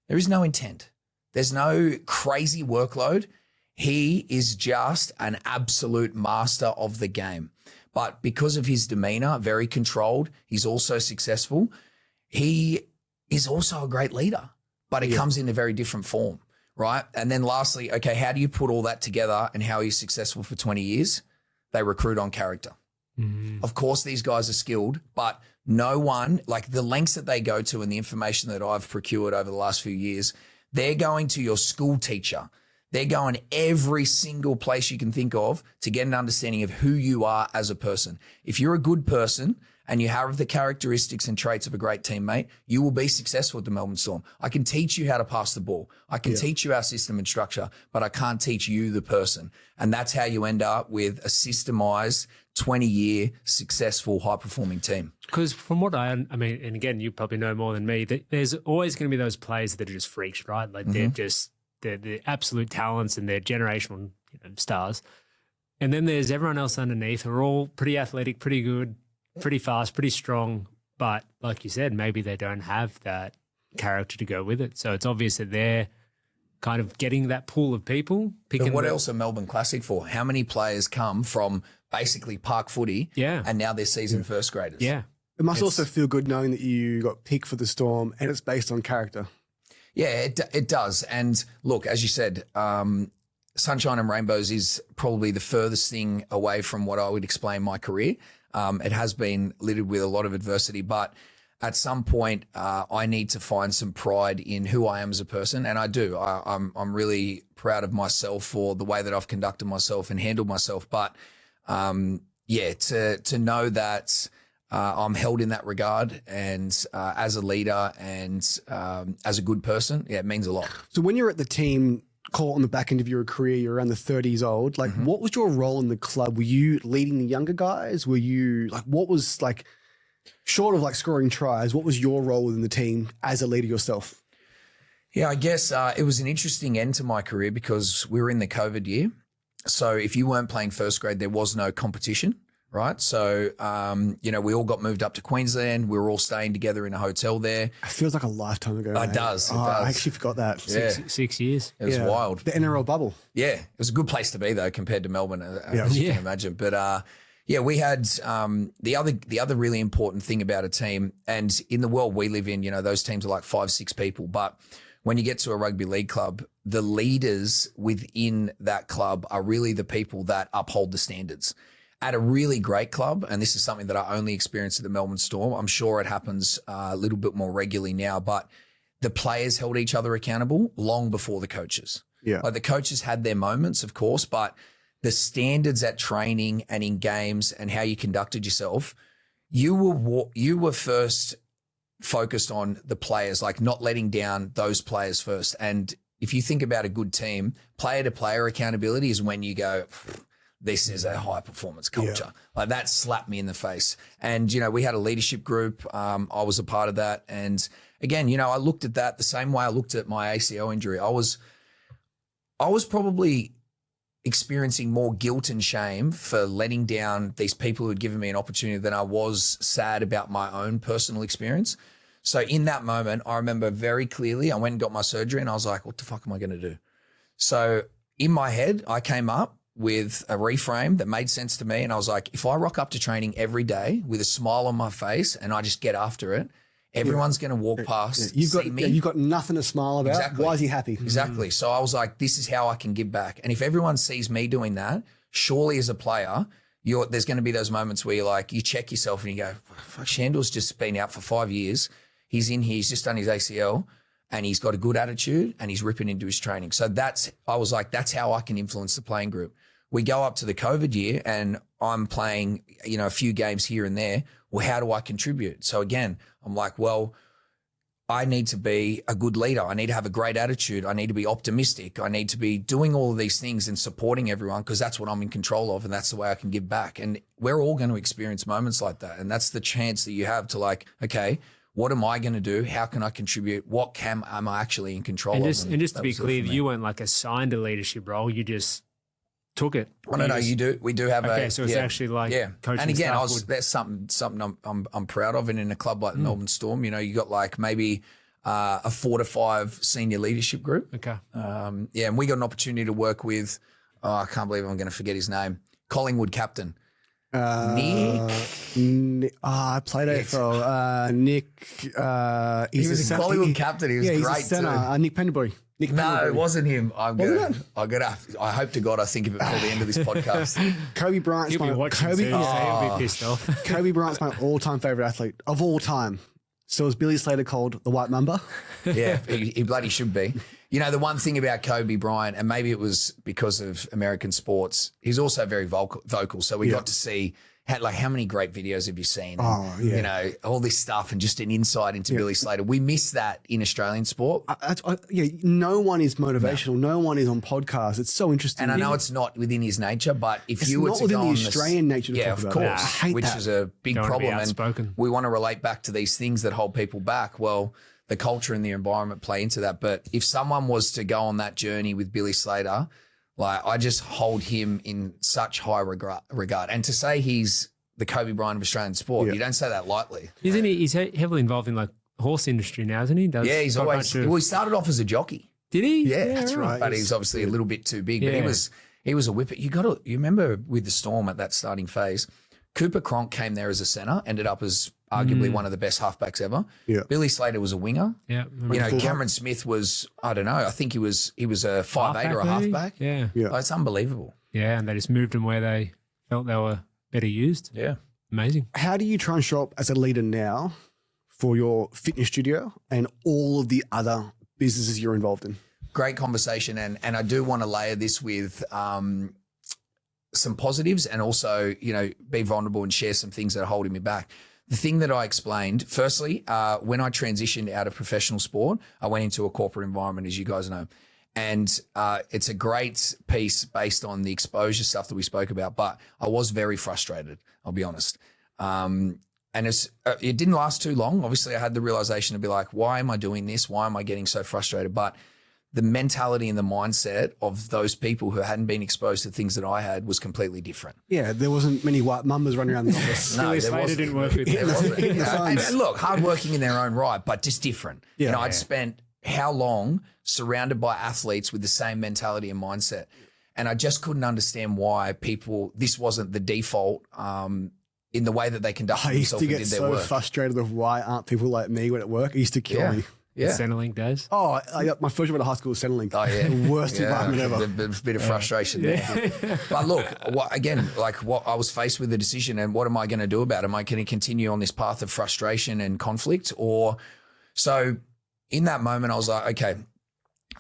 there is no intent. There's no crazy workload. He is just an absolute master of the game. But because of his demeanor, very controlled, he's also successful. He is also a great leader, but it comes in a very different form, right? And then lastly, okay, how do you put all that together and how he's successful for 20 years? They recruit on character. Of course, these guys are skilled, but no one, like the lengths that they go to and the information that I've procured over the last few years, they're going to your school teacher. They're going every single place you can think of to get an understanding of who you are as a person. If you're a good person and you have the characteristics and traits of a great teammate, you will be successful at the Melbourne Storm. I can teach you how to pass the ball. I can teach you our system and structure, but I can't teach you the person. And that's how you end up with a systemized 20-year successful high-performing team. Because from what I mean, and again, you probably know more than me, there's always going to be those players that are just freaks, right? Like they're just the absolute talents and they're generational stars. And then there's everyone else underneath who are all pretty athletic, pretty good, pretty fast, pretty strong. But like you said, maybe they don't have that character to go with it. So it's obvious that they're kind of getting that pool of people. But what else are Melbourne Classic for? How many players come from basically park footy and now they're seasoned first graders? Yeah. It must also feel good knowing that you got picked for the Storm and it's based on character. Yeah, it does. And look, as you said, Sunshine and Rainbows is probably the furthest thing away from what I would explain my career. It has been littered with a lot of adversity, but at some point, I need to find some pride in who I am as a person, and I do. I'm really proud of myself for the way that I've conducted myself and handled myself. But to know that I'm held in that regard, and as a leader and as a good person, it means a lot. So when you're at the team, call on the back end of your career, you're around the 30s old, like what was your role in the club? Were you leading the younger guys? Were you like, what was like, short of like scoring tries, what was your role within the team as a leader yourself? Yeah, I guess it was an interesting end to my career because we were in the COVID year. So if you weren't playing first grade, there was no competition, right? So, we all got moved up to Queensland. We were all staying together in a hotel there. It feels like a lifetime ago. It does. I actually forgot that. Six years. It was wild. The NRL bubble. Yeah, it was a good place to be though compared to Melbourne, as you can imagine. But we had the other really important thing about a team, and in the world we live in, those teams are like 5-6 people. But when you get to a rugby league club, the leaders within that club are really the people that uphold the standards. At a really great club, and this is something that I only experienced at the Melbourne Storm, I'm sure it happens a little bit more regularly now, but the players held each other accountable long before the coaches. Yeah. Like the coaches had their moments, of course, but the standards at training and in games and how you conducted yourself, you were first focused on the players, like not letting down those players first. And if you think about a good team, player to player accountability is when you go, this is a high performance culture. Like that slapped me in the face. And, we had a leadership group. I was a part of that. And again, I looked at that the same way I looked at my ACL injury. I was probably experiencing more guilt and shame for letting down these people who had given me an opportunity than I was sad about my own personal experience. So in that moment, I remember very clearly, I went and got my surgery and I was like, what the fuck am I going to do? So in my head, I came up with a reframe that made sense to me. And I was like, if I rock up to training every day with a smile on my face and I just get after it, everyone's going to walk past, see me. You've got nothing to smile about. Exactly. Why is he happy? Exactly. So I was like, this is how I can give back. And if everyone sees me doing that, surely as a player, there's going to be those moments where you're like, you check yourself and you go, fuck, Sandor's just been out for 5 years. He's in here, he's just done his ACL and he's got a good attitude and he's ripping into his training. So I was like, that's how I can influence the playing group. We go up to the COVID year and I'm playing, a few games here and there. Well, how do I contribute? So again, I'm like, well, I need to be a good leader. I need to have a great attitude. I need to be optimistic. I need to be doing all of these things and supporting everyone because that's what I'm in control of and that's the way I can give back. And we're all going to experience moments like that. And that's the chance that you have to like, okay, what am I going to do? How can I contribute? What am I actually in control of? And just to be clear, you weren't like assigned a leadership role. You just took it. Oh, no, you do. We do have so it's actually like coaching. And again, that's something I'm proud of. And in a club like the Melbourne Storm, you got like maybe a 4 to 5 senior leadership group. Okay. And we got an opportunity to work with, I can't believe I'm going to forget his name, Collingwood captain. I played AFL. Nick. He was a Collingwood captain. He was great he's a centre. too. Nick Pendlebury. No, it wasn't him. I hope to God I think of it before the end of this podcast. Kobe Bryant's He'll be watching soon, so he'll be pissed off. Kobe Bryant's my all-time favorite athlete of all time. So is Billy Slater called the White Mamba? Yeah, he bloody should be. The one thing about Kobe Bryant, and maybe it was because of American sports, he's also very vocal. So we got to see how many great videos have you seen? And, all this stuff and just an insight into Billy Slater. We miss that in Australian sport. No one is motivational. No one is on podcasts. It's so interesting. And I know it's not within his nature, but if it's you were not to within go the on Australian nature to talk of about course, I hate which that. is a big Don't problem. be outspoken. And we want to relate back to these things that hold people back. Well, the culture and the environment play into that. But if someone was to go on that journey with Billy Slater, I just hold him in such high regard. And to say he's the Kobe Bryant of Australian sport, you don't say that lightly. Isn't he? He's heavily involved in horse industry now, isn't he? He's always. He started off as a jockey. Did he? Yeah, that's right. But he's obviously a little bit too big. Yeah. But he was a whipper. You remember with the Storm at that starting phase, Cooper Cronk came there as a centre, ended up as arguably one of the best halfbacks ever. Yeah. Billy Slater was a winger. Yeah. Cameron Smith was, I don't know, I think he was a 5'8" or a halfback. Yeah. It's unbelievable. Yeah, and they just moved them where they felt they were better used. Yeah. Amazing. How do you try and show up as a leader now for your fitness studio and all of the other businesses you're involved in? Great conversation. And I do want to layer this with some positives and also, be vulnerable and share some things that are holding me back. The thing that I explained, firstly, when I transitioned out of professional sport, I went into a corporate environment, as you guys know. And it's a great piece based on the exposure stuff that we spoke about, but I was very frustrated, I'll be honest. And it didn't last too long. Obviously, I had the realization to be like, why am I doing this? Why am I getting so frustrated? But the mentality and the mindset of those people who hadn't been exposed to things that I had was completely different. Yeah, there wasn't many white mambas running around the office. No, Billy there Slater wasn't. didn't work with There them. wasn't. And look, hardworking in their own right, but just different. Yeah. I'd spent how long surrounded by athletes with the same mentality and mindset. And I just couldn't understand why this wasn't the default in the way that they conducted I used themselves to and get did their so work. frustrated with why aren't people like me when at work? It used to kill me. Yeah. Centrelink days. Oh, my first job at a high school was Centrelink. Oh, yeah. The worst environment ever. A bit of frustration there. But look, what I was faced with the decision, and what am I going to do about it? Am I going to continue on this path of frustration and conflict? So in that moment, I was like, okay,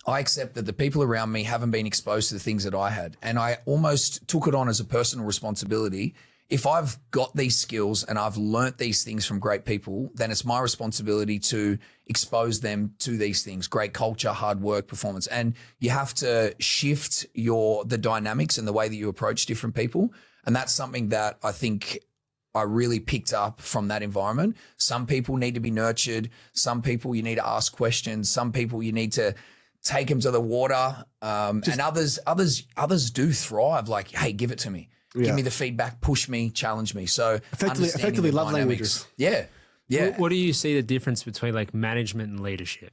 I accept that the people around me haven't been exposed to the things that I had. And I almost took it on as a personal responsibility if I've got these skills and I've learnt these things from great people, then it's my responsibility to expose them to these things, great culture, hard work, performance. And you have to shift the dynamics and the way that you approach different people. And that's something that I think I really picked up from that environment. Some people need to be nurtured. Some people you need to ask questions. Some people you need to take them to the water. And others do thrive. Like, hey, give it to me. Give me the feedback, push me, challenge me. So effectively love languages. Yeah. Yeah. What do you see the difference between like management and leadership?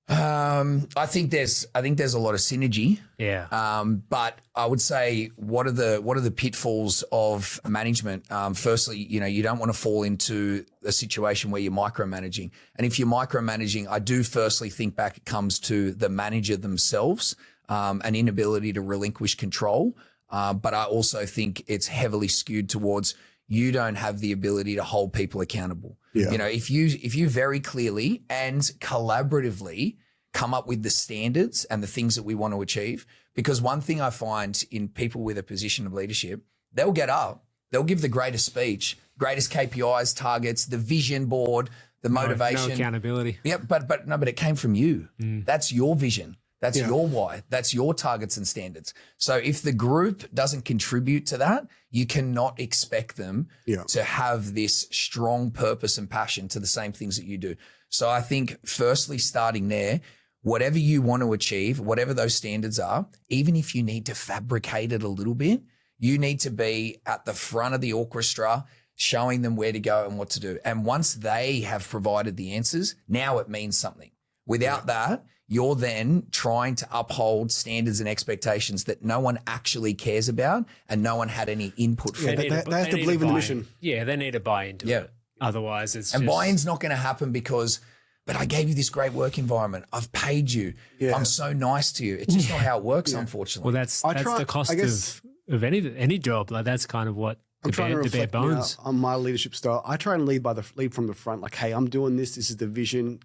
I think there's a lot of synergy. Yeah. But I would say what are the pitfalls of management? Firstly, you don't want to fall into a situation where you're micromanaging. And if you're micromanaging, I do firstly think back it comes to the manager themselves, an inability to relinquish control. But I also think it's heavily skewed towards you don't have the ability to hold people accountable. Yeah. If you very clearly and collaboratively come up with the standards and the things that we want to achieve, because one thing I find in people with a position of leadership, they'll get up, they'll give the greatest speech, greatest KPIs, targets, the vision board, the motivation. No accountability. Yeah, but it came from you. That's your vision. That's your why. That's your targets and standards. So if the group doesn't contribute to that, you cannot expect them to have this strong purpose and passion to the same things that you do. So I think firstly, starting there, whatever you want to achieve, whatever those standards are, even if you need to fabricate it a little bit, you need to be at the front of the orchestra, showing them where to go and what to do. And once they have provided the answers, now it means something. Without that, you're then trying to uphold standards and expectations that no one actually cares about and no one had any input for. They have to believe in the mission. Yeah, they need to buy into it. Otherwise, it's and buy-in's not going to happen because, but I gave you this great work environment. I've paid you. I'm so nice to you. It's just not how it works, unfortunately. Well, that's the cost of any job. Like that's kind of what I'm trying to the bare reflect bones. on my leadership style. I try and lead from the front. Like, hey, I'm doing this. This is the vision.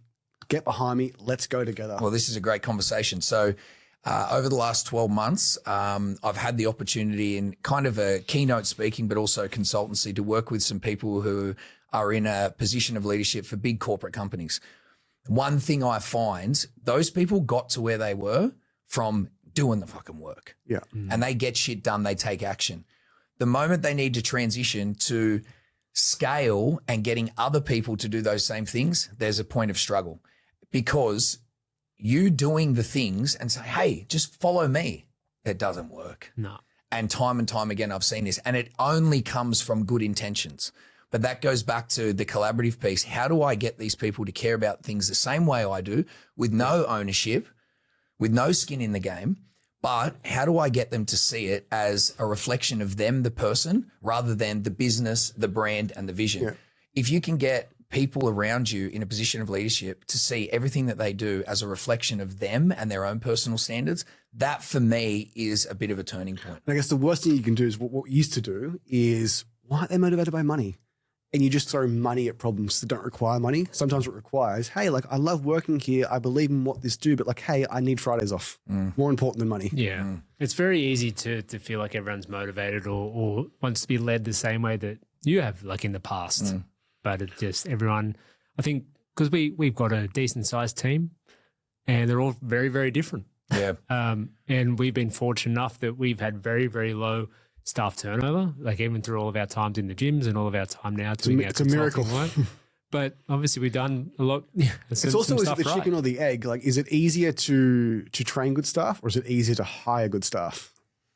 Get behind me. Let's go together. Well, this is a great conversation. So over the last 12 months, I've had the opportunity in kind of a keynote speaking, but also consultancy to work with some people who are in a position of leadership for big corporate companies. One thing I find, those people got to where they were from doing the fucking work. Yeah. And they get shit done. They take action. The moment they need to transition to scale and getting other people to do those same things, there's a point of struggle. Because you doing the things and say, hey, just follow me, it doesn't work. No. And time again, I've seen this. And it only comes from good intentions. But that goes back to the collaborative piece. How do I get these people to care about things the same way I do, with no ownership, with no skin in the game? But how do I get them to see it as a reflection of them, the person, rather than the business, the brand, and the vision? Yeah. If you can get people around you in a position of leadership to see everything that they do as a reflection of them and their own personal standards, that for me is a bit of a turning point. And I guess the worst thing you can do is what we used to do is, why aren't they motivated by money? And you just throw money at problems that don't require money. Sometimes it requires, hey, like I love working here. I believe in what this do, but like, hey, I need Fridays off. More important than money. Yeah. It's very easy to feel like everyone's motivated or wants to be led the same way that you have, like in the past. But it's just everyone, I think, because we've got a decent sized team and they're all very, very different. Yeah. And we've been fortunate enough that we've had very, very low staff turnover, like even through all of our times in the gyms and all of our time now doing our consulting work. But obviously we've done a lot. It's also, is it the chicken or the egg? Like, is it easier to train good staff or is it easier to hire good staff?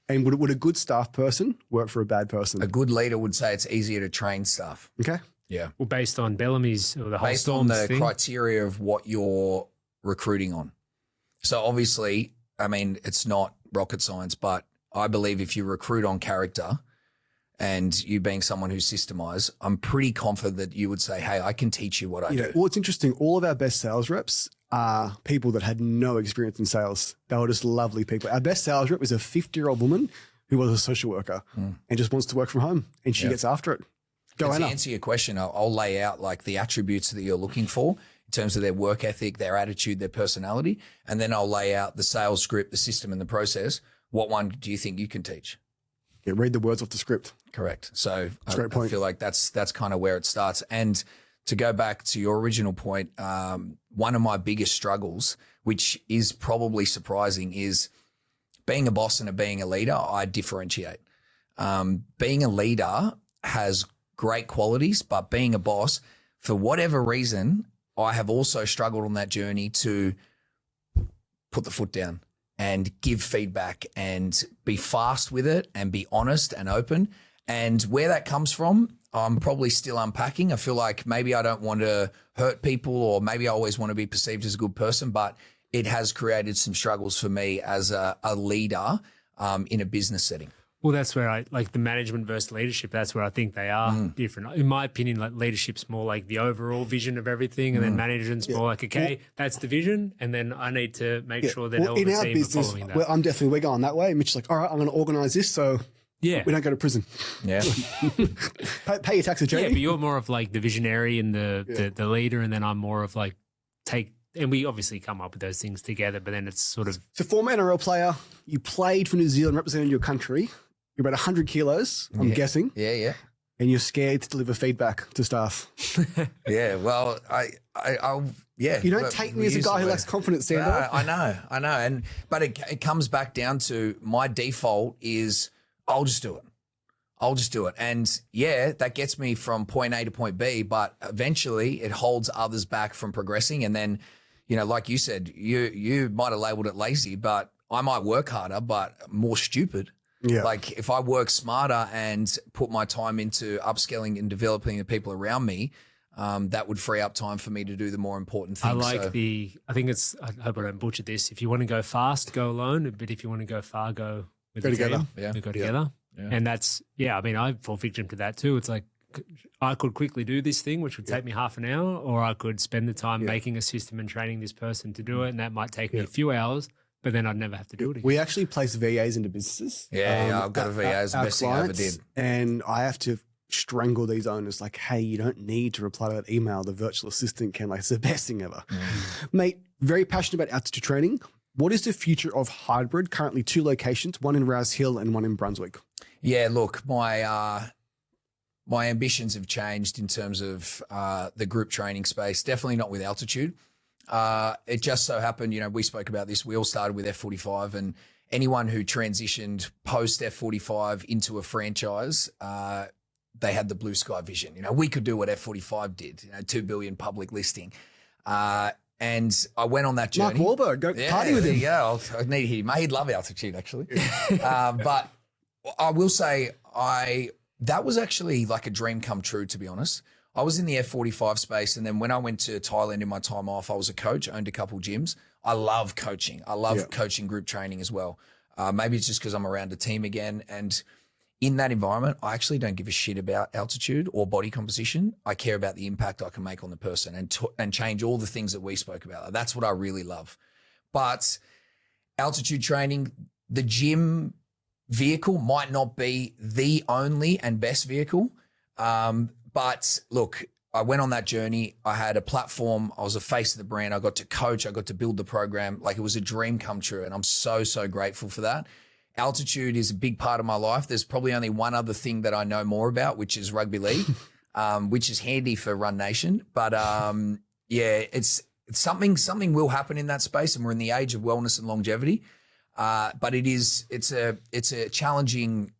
And would a good staff person work for a bad person? A good leader would say it's easier to train staff. Okay. Yeah. Well, based on Bellamy's or the whole based on the criteria of what you're recruiting on. So obviously, I mean, it's not rocket science, but I believe if you recruit on character and you being someone who's systemized, I'm pretty confident that you would say, hey, I can teach you what I do. Well, it's interesting. All of our best sales reps are people that had no experience in sales. They were just lovely people. Our best sales rep is a 50-year-old woman who was a social worker and just wants to work from home, and she gets after it. To answer your question, I'll lay out like the attributes that you're looking for in terms of their work ethic, their attitude, their personality, and then I'll lay out the sales script, the system, and the process. What one do you think you can teach? Yeah, read the words off the script. Correct. So I feel like that's kind of where it starts. And to go back to your original point, one of my biggest struggles, which is probably surprising, is being a boss and being a leader. I differentiate. Being a leader has great qualities, but being a boss, for whatever reason, I have also struggled on that journey to put the foot down and give feedback and be fast with it and be honest and open. And where that comes from, I'm probably still unpacking. I feel like maybe I don't want to hurt people, or maybe I always want to be perceived as a good person, but it has created some struggles for me as a leader in a business setting. Well, that's where I like the management versus leadership. That's where I think they are different. In my opinion, like leadership's more like the overall vision of everything, and then management's more like, okay, that's the vision, and then I need to make sure that all the in our team are business, following that. we're going that way. Mitch's like, all right, I'm going to organise this so we don't go to prison. Yeah. pay your taxes, Jamie. Yeah, but you're more of like the visionary and the leader, and then I'm more of like and we obviously come up with those things together, but then it's sort of. So former NRL player, you played for New Zealand, represented your country. You're about 100 kilos, I'm guessing. Yeah. And you're scared to deliver feedback to staff. Yeah. Well, yeah. You don't take me as a guy who lacks confidence, Sandor. I know. But it comes back down to my default is I'll just do it. And yeah, that gets me from point A to point B, but eventually it holds others back from progressing. And then, like you said, you might have labeled it lazy, but I might work harder, but more stupid. Yeah. Like if I work smarter and put my time into upskilling and developing the people around me, that would free up time for me to do the more important things. I hope I don't butcher this. If you want to go fast, go alone. But if you want to go far, go with together. Team. Yeah. Go together. Yeah. And that's, I mean, I fall victim to that too. It's like I could quickly do this thing, which would take me half an hour, or I could spend the time making a system and training this person to do it. And that might take me a few hours, but then I'd never have to do it again. We actually place VAs into businesses. Yeah, I've got a VA. It's the best thing I ever did. And I have to strangle these owners like, hey, you don't need to reply to that email. The virtual assistant can. Like, it's the best thing ever. Mate, very passionate about altitude training. What is the future of hybrid? Currently 2 locations, one in Rouse Hill and one in Brunswick. Yeah, look, my ambitions have changed in terms of the group training space. Definitely not with altitude. It just so happened, we spoke about this. We all started with F45, and anyone who transitioned post F45 into a franchise, they had the blue sky vision. We could do what F45 did, 2 billion public listing. And I went on that journey. Mark Wahlberg, go party with him. Yeah, I need to hear him. He'd love altitude, actually. But I will say that was actually like a dream come true, to be honest. I was in the F45 space, and then when I went to Thailand in my time off, I was a coach, owned a couple gyms. I love coaching. I love coaching group training as well. Maybe it's just because I'm around a team again. And in that environment, I actually don't give a shit about altitude or body composition. I care about the impact I can make on the person and change all the things that we spoke about. That's what I really love. But altitude training, the gym vehicle might not be the only and best vehicle. But look, I went on that journey. I had a platform. I was a face of the brand. I got to coach. I got to build the program. Like, it was a dream come true. And I'm so, so grateful for that. Altitude is a big part of my life. There's probably only one other thing that I know more about, which is rugby league, which is handy for Run Nation. But it's something will happen in that space, and we're in the age of wellness and longevity. But it's a challenging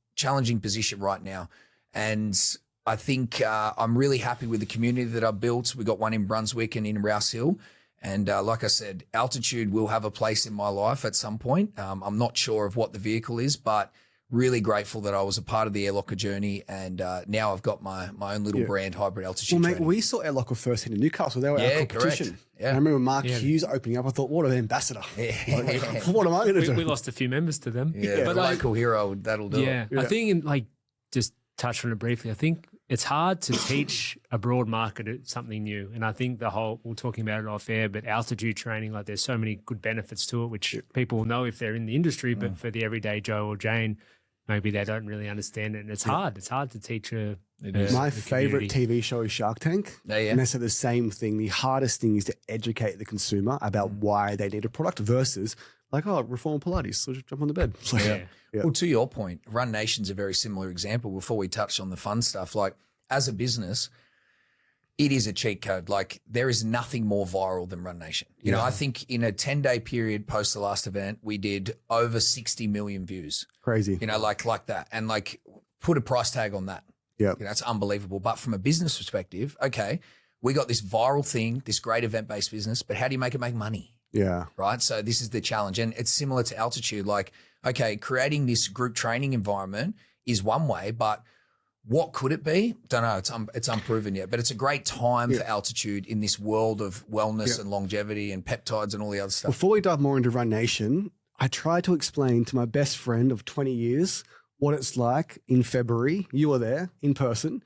position right now. And I think I'm really happy with the community that I've built. We got one in Brunswick and in Rouse Hill. And like I said, altitude will have a place in my life at some point. I'm not sure of what the vehicle is, but really grateful that I was a part of the Airlocker journey. And now I've got my own little brand, Hybrid Altitude Well, mate, Training. we saw Airlocker first in Newcastle. They were our competition. Correct. Yeah. I remember Mark Hughes opening up. I thought, what an ambassador. Like, what am I going to do? We lost a few members to them. Yeah, but local hero, that'll do it. I think, just touch on it briefly, I think it's hard to teach a broad market something new. And I think we're talking about it off air, but altitude training, like, there's so many good benefits to it, which people will know if they're in the industry, but for the everyday Joe or Jane, maybe they don't really understand it. And it's hard. It's hard to teach My favorite TV show is Shark Tank. Yeah. And they said the same thing. The hardest thing is to educate the consumer about why they need a product versus like, oh, reform Pilates, so just jump on the bed. It's like, Yeah. Yeah. Well, to your point, Run Nation's a very similar example. Before we touch on the fun stuff, like as a business, it is a cheat code. Like there is nothing more viral than Run Nation. You know, I think in a 10-day period post the last event, we did over 60 million views. Crazy. You know, like that, and like put a price tag on that. Yeah. You know, it's unbelievable. But from a business perspective, okay, we got this viral thing, this great event-based business, but how do you make it make money? Yeah. Right. So this is the challenge. And it's similar to Altitude. Like, okay, creating this group training environment is one way, but what could it be? Don't know. It's unproven yet, but it's a great time for Altitude in this world of wellness and longevity and peptides and all the other stuff. Before we dive more into Run Nation, I tried to explain to my best friend of 20 years what it's like in February. You were there in person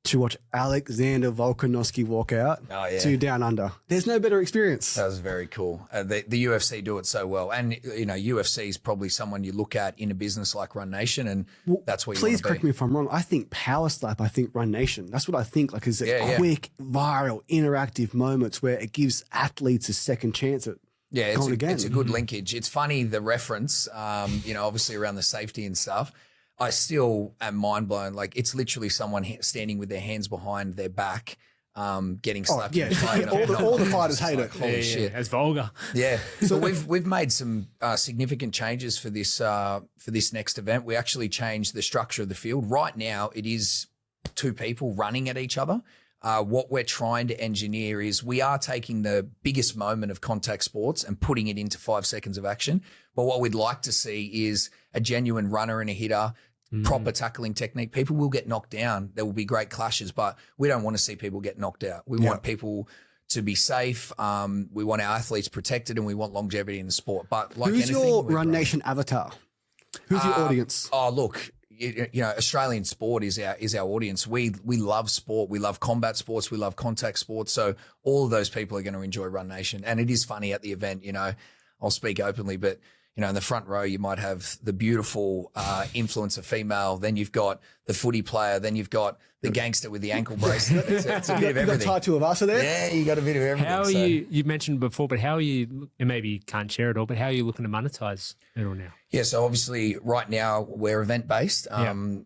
to watch Alexander Volkanovski walk out to Down Under. There's no better experience. That was very cool. The UFC do it so well. And, you know, UFC is probably someone you look at in a business like Run Nation, and that's where you Please want to correct be. me if I'm wrong. I think Power Slap, I think Run Nation. That's what I think, like, is quick, viral, interactive moments where it gives athletes a second chance at going again. It's a good linkage. It's funny, the reference, you know, obviously around the safety and stuff. I still am mind blown. Like it's literally someone standing with their hands behind their back, getting slapped. Yeah, all the fighters hate it. Holy shit, That's vulgar. Yeah. So we've made some significant changes for this next event. We actually changed the structure of the field. Right now, it is two people running at each other. What we're trying to engineer is we are taking the biggest moment of contact sports and putting it into 5 seconds of action. But what we'd like to see is a genuine runner and a hitter, proper tackling technique. People will get knocked down. There will be great clashes, but we don't want to see people get knocked out. We want people to be safe. We want our athletes protected, and we want longevity in the sport. But like Who's anything, your Run Nation avatar? Who's your audience? Oh, look, you know, Australian sport is our audience. We love sport. We love combat sports. We love contact sports. So all of those people are going to enjoy Run Nation. And it is funny at the event, you know, I'll speak openly, but you know, in the front row, you might have the beautiful influencer female. Then you've got the footy player. Then you've got the gangster with the ankle bracelet. It's a bit of everything. You got two of us are there? Yeah, you got a bit of everything. How are you mentioned before, but how are you, and maybe you can't share it all, but how are you looking to monetize it all now? Yeah, so obviously right now we're event-based.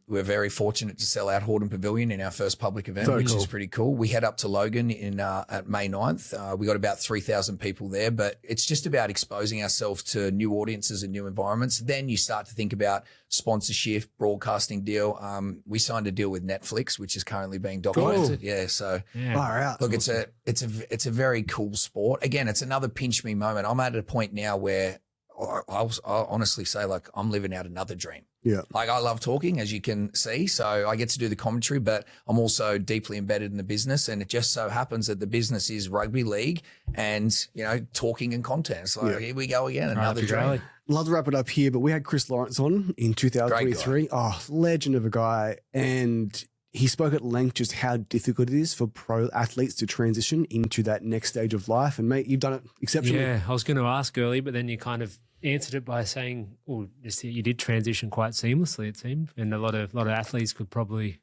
We're very fortunate to sell out Hordern Pavilion in our first public event, which is pretty cool. We head up to Logan at May 9th. We got about 3,000 people there, but it's just about exposing ourselves to new audiences and new environments. Then you start to think about sponsorship, broadcasting deal. We signed a deal with Netflix, which is currently being documented. Cool. Yeah, so Far out. look, it's a very cool sport. Again, it's another pinch me moment. I'm at a point now where I'll honestly say, like, I'm living out another dream. Yeah. Like, I love talking, as you can see. So I get to do the commentary, but I'm also deeply embedded in the business. And it just so happens that the business is rugby league and, you know, talking and content. So here we go again, another dream. Love to wrap it up here, but we had Chris Lawrence on in 2023. Oh, legend of a guy. And he spoke at length just how difficult it is for pro athletes to transition into that next stage of life. And mate, you've done it exceptionally. Yeah, I was going to ask early, but then you kind of answered it by saying, "Oh, you did transition quite seamlessly." It seemed, and a lot of athletes could probably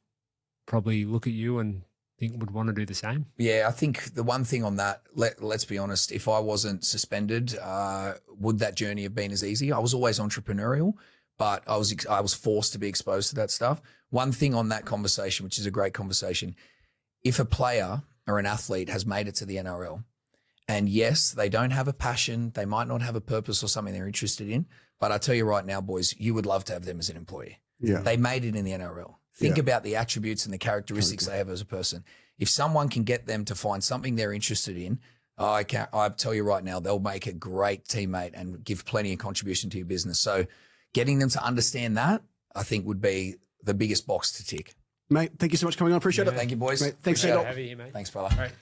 look at you and think would want to do the same. Yeah, I think the one thing on that, let's be honest, if I wasn't suspended, would that journey have been as easy? I was always entrepreneurial, but I was forced to be exposed to that stuff. One thing on that conversation, which is a great conversation, if a player or an athlete has made it to the NRL, and yes, they don't have a passion, they might not have a purpose or something they're interested in, but I tell you right now, boys, you would love to have them as an employee. Yeah. They made it in the NRL. Think about the attributes and the characteristics they have as a person. If someone can get them to find something they're interested in, I tell you right now, they'll make a great teammate and give plenty of contribution to your business. So getting them to understand that, I think, would be the biggest box to tick. Mate, thank you so much for coming on. Appreciate it. Thank you, boys. Mate, thanks, Appreciate Sandor. it. Have you, mate? Thanks, brother. All right.